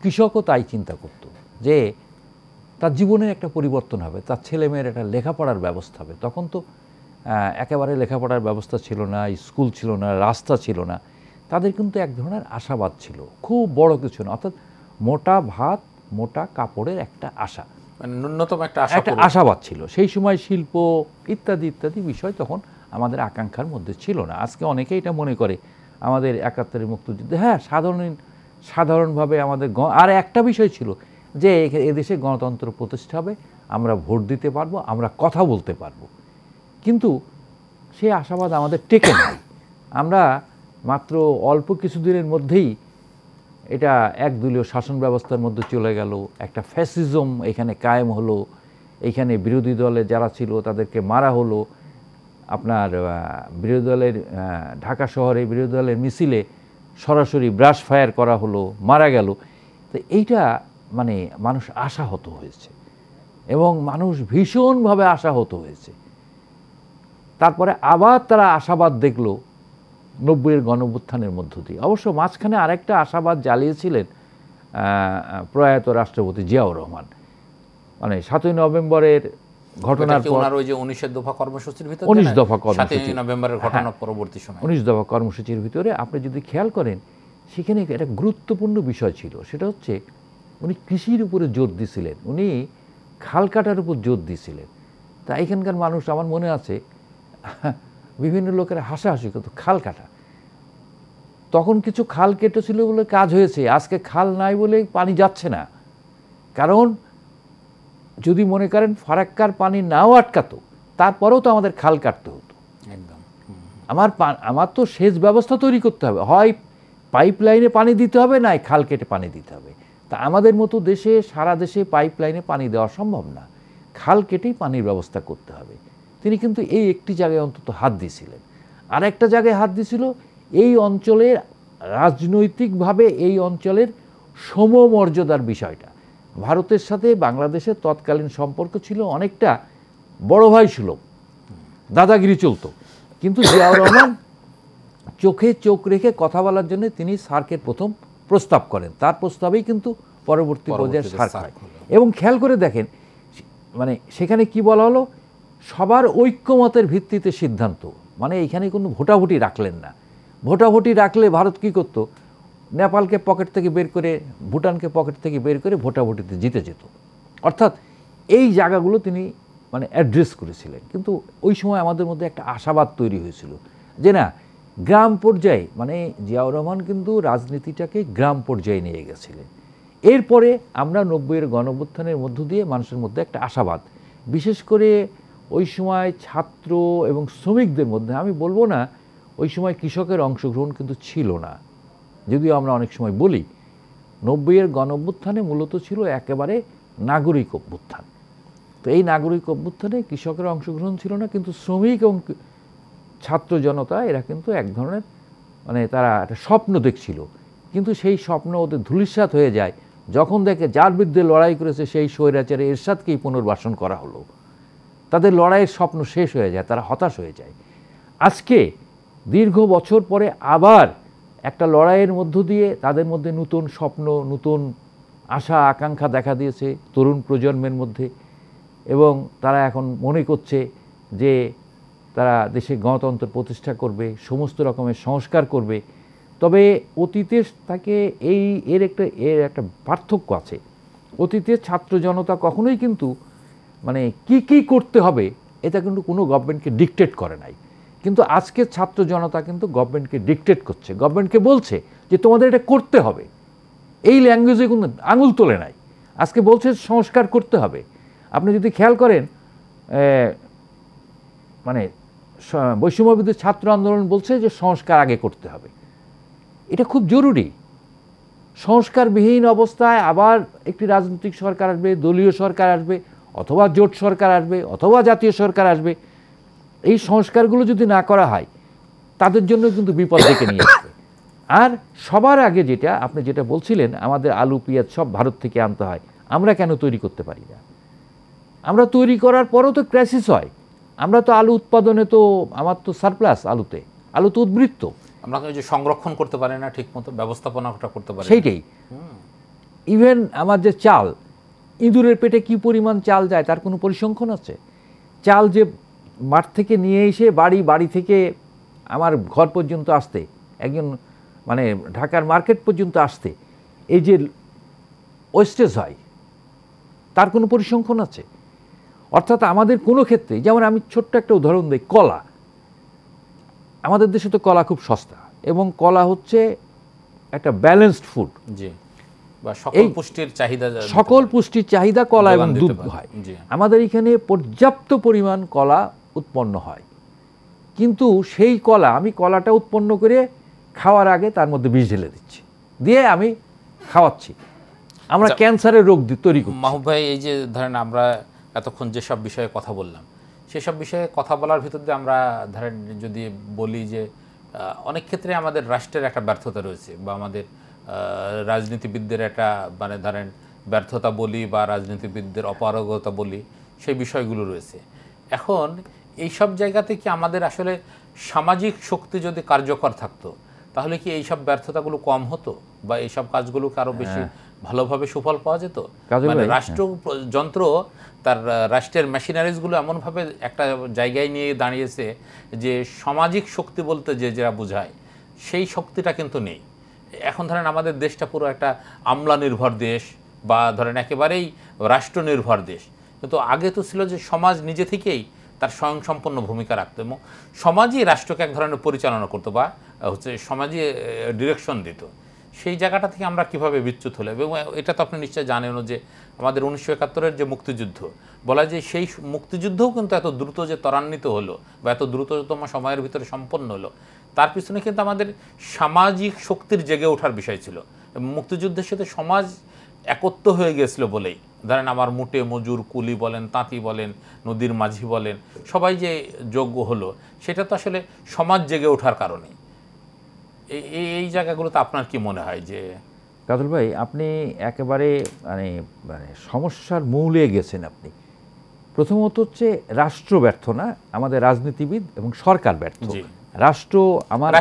কৃষকও তাই চিন্তা করত যে তার জীবনের একটা পরিবর্তন হবে, তার ছেলেমেয়ের একটা লেখাপড়ার ব্যবস্থা হবে। তখন তো একেবারে লেখাপড়ার ব্যবস্থা ছিল না, স্কুল ছিল না, রাস্তা ছিল না। তাদের কিন্তু এক ধরনের আশাবাদ ছিল, খুব বড় কিছু না, অর্থাৎ মোটা ভাত মোটা কাপড়ের একটা আশা, ন্যূনতম একটা আশাবাদ ছিল। সেই সময় শিল্প ইত্যাদি ইত্যাদি বিষয় তখন আমাদের আকাঙ্ক্ষার মধ্যে ছিল না। আজকে অনেকে এটা মনে করে আমাদের 71-এর মুক্তিযুদ্ধে সাধারণভাবে আমাদের আর একটা বিষয় ছিল যে এদেশে গণতন্ত্র প্রতিষ্ঠা হবে, আমরা ভোট দিতে পারবো, আমরা কথা বলতে পারবো। কিন্তু সেই আশাবাদ আমাদের টেকে নাই। আমরা মাত্র অল্প কিছুদিনের মধ্যেই এটা একদলীয় শাসন ব্যবস্থার মধ্যে চলে গেল, একটা ফ্যাসিজম এখানে কায়েম হলো, এখানে বিরোধী দলে যারা ছিল তাদেরকে মারা হলো, আপনার বিরোধী দলের ঢাকা শহরে বিরোধী দলের মিছিলে সরাসরি ব্রাশ ফায়ার করা হলো, মারা গেল। তো এইটা মানে মানুষ আশাহত হয়েছে এবং মানুষ ভীষণভাবে আশাহত হয়েছে। তারপরে আবার তারা আশাবাদ দেখলো 90-এর গণঅভ্যুত্থানের মধ্য দিয়ে। অবশ্য মাঝখানে আরেকটা আশাবাদ জ্বালিয়েছিলেন প্রয়াত রাষ্ট্রপতি জিয়াউর রহমান, মানে 7ই নভেম্বরের ঘটনার পর ওই যে 19 দফা কর্মসূচির ভিতরে 19 দফা কর্মসূচি 7ই নভেম্বরের ঘটনার পরবর্তী সময় 19 দফা কর্মসূচির ভিতরে আপনি যদি খেয়াল করেন সেখানে একটা গুরুত্বপূর্ণ বিষয় ছিল, সেটা হচ্ছে উনি কৃষির উপরে জোর দিয়েছিলেন, উনি খাল কাটার উপর জোর দিয়েছিলেন। তা এখানকার মানুষ আমার মনে আছে বিভিন্ন লোকেরা হাসাহাসি করতো খাল কাটা, তখন কিছু খাল কেটেছিল বলে কাজ হয়েছে, আজকে খাল নাই বলে পানি যাচ্ছে না। কারণ যদি মনে করেন ফারাক্কার পানি নাও আটকাতো তারপরেও তো আমাদের খাল কাটতে হতো। একদম আমার তো সেচ ব্যবস্থা তৈরি করতে হবে, হয় পাইপ লাইনে পানি দিতে হবে, নাই খাল কেটে পানি দিতে হবে। তা আমাদের মতো দেশে সারা দেশে পাইপ লাইনে পানি দেওয়া সম্ভব না, খাল কেটেই পানির ব্যবস্থা করতে হবে। তিনি কিন্তু এই একটি জায়গায় অন্তত হাত দিয়েছিলেন। আর একটা জায়গায় হাত দিয়েছিল, এই অঞ্চলের রাজনৈতিকভাবে এই অঞ্চলের সমমর্যাদার বিষয়টা। ভারতের সাথে বাংলাদেশের তৎকালীন সম্পর্ক ছিল অনেকটা বড় ভাই সুলভ, দাদাগিরি চলতো, কিন্তু জিয়াউর রহমান চোখে চোখ রেখে কথা বলার জন্য তিনি সার্কের প্রথম প্রস্তাব করেন, তার প্রস্তাবেই কিন্তু পরবর্তী পর্যায়ে সার্ক হয়। এবং খেয়াল করে দেখেন মানে সেখানে কি বলা হলো, সবার ঐক্যমতের ভিত্তিতে সিদ্ধান্ত, মানে এখানে কোনো ভোটাভুটি রাখলেন না। ভোটাভুটি রাখলে ভারত কি করতো, নেপালকে পকেট থেকে বের করে, ভুটানকে পকেট থেকে বের করে ভোটাভুটিতে জিতে যেত। অর্থাৎ এই জায়গাগুলো তিনি মানে অ্যাড্রেস করেছিলেন। কিন্তু ওই সময় আমাদের মধ্যে একটা আশাবাদ তৈরি হয়েছিল যে না, গ্রাম পর্যায়ে, মানে জিয়াউর রহমান কিন্তু রাজনীতিটাকে গ্রাম পর্যায়ে নিয়ে গেছিলেন। এরপরে আমরা 90-এর গণঅভ্যুত্থানের মধ্য দিয়ে মানুষের মধ্যে একটা আশাবাদ, বিশেষ করে ওই সময় ছাত্র এবং শ্রমিকদের মধ্যে, আমি বলবো না ওই সময় কৃষকের অংশগ্রহণ কিন্তু ছিল না, যদিও আমরা অনেক সময় বলি 90-এর গণঅভ্যুত্থানে মূলত ছিল একেবারে নাগরিক অভ্যুত্থান। তো এই নাগরিক অভ্যুত্থানে কৃষকের অংশগ্রহণ ছিল না, কিন্তু শ্রমিক এবং ছাত্র জনতা এরা কিন্তু এক ধরনের মানে তারা একটা স্বপ্ন দেখছিল। কিন্তু সেই স্বপ্ন ওদের ধূলিসাৎ হয়ে যায় যখন দেখে যার বিরুদ্ধে লড়াই করেছে সেই স্বৈরাচারে এরশাদকেই পুনর্বাসন করা হলো। তাদের লড়াইয়ের স্বপ্ন শেষ হয়ে যায়, তারা হতাশ হয়ে যায়। আজকে দীর্ঘ বছর পরে আবার একটা লড়াইয়ের মধ্য দিয়ে তাদের মধ্যে নতুন স্বপ্ন, নতুন আশা আকাঙ্ক্ষা দেখা দিয়েছে তরুণ প্রজন্মের মধ্যে, এবং তারা এখন মনে করছে যে তারা দেশে গণতন্ত্র প্রতিষ্ঠা করবে, সমস্ত রকমের সংস্কার করবে। তবে অতীতে তাকে এর একটা পার্থক্য আছে। অতীতে ছাত্র জনতা কখনোই কিন্তু মানে কি করতে হবে এটা কিন্তু কোনো গভর্নমেন্টকে ডিকটেট করে নাই, কিন্তু আজকে ছাত্র জনতা কিন্তু গভর্নমেন্টকে ডিকটেট করছে, গভর্নমেন্টকে বলছে যে তোমাদের এটা করতে হবে। এই ল্যাঙ্গুয়েজে কিন্তু আঙুল তোলে নাই, আজকে বলছে সংস্কার করতে হবে। আপনি যদি খেয়াল করেন মানে বৈষম্যবিরোধী ছাত্র আন্দোলন বলছে যে সংস্কার আগে করতে হবে, এটা খুব জরুরি। সংস্কারবিহীন অবস্থায় আবার একটি রাজনৈতিক সরকার আসবে, দলীয় সরকার আসবে, অথবা জোট সরকার আসবে, অথবা জাতীয় সরকার আসবে। এই সংস্কারগুলো যদি না করা হয় তাদের জন্য কিন্তু বিপদ ডেকে নিয়ে আসবে। আর সবার আগে যেটা আপনি যেটা বলছিলেন, আমাদের আলু পেঁয়াজ সব ভারত থেকে আনতে হয়, আমরা কেন তৈরি করতে পারি না? আমরা তৈরি করার পরও তো ক্রাইসিস হয়। আমরা তো আলু উৎপাদনে তো আমার তো সারপ্লাস, আলু তো উদ্বৃত্ত, আমরা যে সংরক্ষণ করতে পারি না ঠিকমতো, ব্যবস্থাপনাটা করতে পারি সেইটাই। ইভেন আমার যে চাল, ইঁদুরের পেটে কি পরিমাণ চাল যায় তার কোনো পরিসংখ্যান আছে? চাল যে মাঠ থেকে নিয়ে এসে বাড়ি থেকে আমার ঘর পর্যন্ত আসতে, একজন মানে ঢাকার মার্কেট পর্যন্ত আসতে এই যে ওয়েস্টেজ হয় তার কোনো পরিসংখ্যান আছে? অর্থাৎ আমাদের কোনো ক্ষেত্রে, যেমন আমি ছোট্ট একটা উদাহরণ দিই, কলা, আমাদের দেশে তো কলা খুব সস্তা, এবং কলা হচ্ছে একটা ব্যালেন্সড ফুড, জি, বা সকল পুষ্টির চাহিদা, সকল পুষ্টির চাহিদা কলা এবং দুধ হয়। আমাদের এখানে পর্যাপ্ত পরিমাণ কলা উৎপন্ন হয়, কিন্তু সেই কলা আমি কলাটা উৎপন্ন করে খাওয়ার আগে তার মধ্যে বিষ ঢেলে দিচ্ছি, দিয়ে আমি খাওয়াচ্ছি, আমরা ক্যান্সারের রোগ তৈরি করছি। মাহবুব ভাই, এই যে ধরেন আমরা এতক্ষণ যেসব বিষয়ে কথা বললাম, সেসব বিষয়ে কথা বলার ভিতর দিয়ে আমরা ধরেন যদি বলি যে অনেক ক্ষেত্রে আমাদের রাষ্ট্রের একটা ব্যর্থতা রয়েছে, বা আমাদের রাজনীতিবিদদের একটা মানে ধরেন ব্যর্থতা বলি বা রাজনীতিবিদদের অপারগতা বলি, সেই বিষয়গুলো রয়েছে। এখন এই সব জায়গাতে কি আমাদের আসলে সামাজিক শক্তি যদি কার্যকর থাকতো, তাহলে কি এইসব ব্যর্থতাগুলো কম হতো, বা এইসব কাজগুলোকে আরও বেশি ভালোভাবে সুফল পাওয়া যেত? মানে রাষ্ট্র যন্ত্র তার রাষ্ট্রের মেশিনারিজগুলো এমনভাবে একটা জায়গায় নিয়ে দাঁড়িয়েছে যে সামাজিক শক্তি বলতে যে যেটা বোঝায়, সেই শক্তিটা কিন্তু নেই। এখন ধরেন আমাদের দেশটা পুরো একটা আমলা নির্ভর দেশ, বা ধরেন একেবারেই রাষ্ট্রনির্ভর দেশ। কিন্তু আগে তো ছিল যে সমাজ নিজে থেকেই তার স্বয়ংসম্পন্ন ভূমিকা রাখতো, এবং সমাজই রাষ্ট্রকে এক ধরনের পরিচালনা করতো, বা হচ্ছে সমাজই ডিরেকশন দিত। সেই জায়গাটা থেকে আমরা কিভাবে বিচ্যুত হলো? এবং এটা তো আপনি নিশ্চয় জানেনও যে আমাদের 1971-এর যে মুক্তিযুদ্ধ, বলা যায় সেই মুক্তিযুদ্ধও কিন্তু এত দ্রুত যে ত্বরান্বিত হলো বা এত দ্রুততম সময়ের ভিতরে সম্পন্ন হলো, তার পিছনে কিন্তু আমাদের সামাজিক শক্তির জেগে ওঠার বিষয় ছিল। মুক্তিযুদ্ধের সাথে সমাজ একত্ব হয়ে গেছিল বলেই, ধরেন আমার মুটে মজুর, কুলি বলেন, তাঁতি বলেন, নদীর মাঝি বলেন, সবাই যে যোগ্য হলো, সেটা তো আসলে সমাজ জেগে ওঠার কারণে। এই জায়গাগুলোতে আপনার কি মনে হয়? যে কাজল ভাই, আপনি একেবারে মানে মানে সমস্যার মূলে গেছেন আপনি। প্রথমত হচ্ছে রাষ্ট্র ব্যর্থ না, আমাদের রাজনীতিবিদ এবং সরকার ব্যর্থ। রাষ্ট্র আমার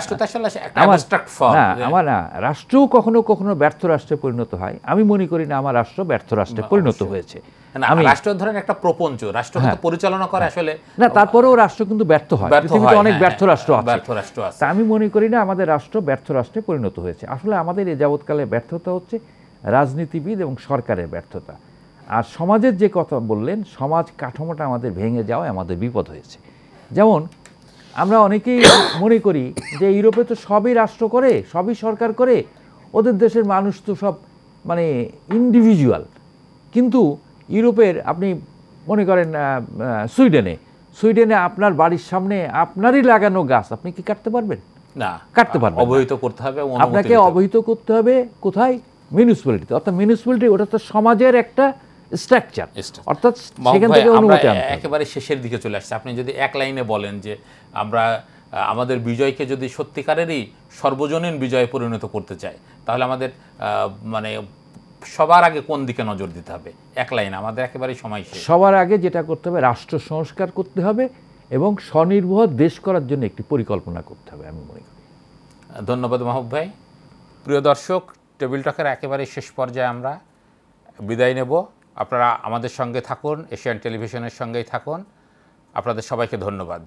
রাষ্ট্রও কখনো কখনো ব্যর্থ রাষ্ট্রে পরিণত হয়। আমি মনে করি না আমার রাষ্ট্র ব্যর্থ রাষ্ট্রে পরিণত হয়েছে। আমি রাষ্ট্র ধরেন একটা প্রপঞ্চ রাষ্ট্র পরিচালনা করে আসলে না, তারপরেও রাষ্ট্র কিন্তু ব্যর্থ হয়। পৃথিবীতে অনেক ব্যর্থ রাষ্ট্র আছে। আমি মনে করি না আমাদের রাষ্ট্র ব্যর্থ রাষ্ট্রে পরিণত হয়েছে। আসলে আমাদের এ যাবৎকালে ব্যর্থতা হচ্ছে রাজনীতিবিদ এবং সরকারের ব্যর্থতা। আর সমাজের যে কথা বললেন, সমাজ কাঠামোটা আমাদের ভেঙে যাওয়ায় আমাদের বিপদ হয়েছে। যেমন আমরা অনেকেই মনে করি যে ইউরোপে তো সবই রাষ্ট্র করে, সবই সরকার করে, ওদের দেশের মানুষ তো সব মানে ইন্ডিভিজুয়াল। কিন্তু ইউরোপের আপনি মনে করেন সুইডেনে আপনার বাড়ির সামনে আপনারই লাগানো গাছ আপনি কি কাটতে পারবেন? না, কাটতে পারবেন। অবহিত করতে হবে, আপনাকে অবহিত করতে হবে। কোথায়? মিউনিসিপ্যালিটিতে। অর্থাৎ মিউনিসিপ্যালিটি ওটা তো সমাজের একটা স্ট্রাকচার, অর্থাৎ সেখান থেকে অনুমতি আনতে হবে। একেবারে শেষের দিকে চলে আসছে, আপনি যদি এক লাইনে বলেন যে আমরা আমাদের বিজয়কে যদি সত্যিকারেরই সর্বজনীন বিজয়ে পরিণত করতে চাই, তাহলে আমাদের মানে সবার আগে কোন দিকে নজর দিতে হবে? এক লাইন, আমাদের একেবারে সময় শেষ। সবার আগে যেটা করতে হবে, রাষ্ট্র সংস্কার করতে হবে এবং স্বনির্ভর দেশ করার জন্য একটি পরিকল্পনা করতে হবে, আমি মনে করি। ধন্যবাদ মাহবুব ভাই। প্রিয় দর্শক, টেবিল টকের একেবারে শেষ পর্যায়ে আমরা বিদায় নেব। আপনারা আমাদের সঙ্গে থাকুন, এশিয়ান টেলিভিশনের সঙ্গেই থাকুন। আপনাদের সবাইকে ধন্যবাদ।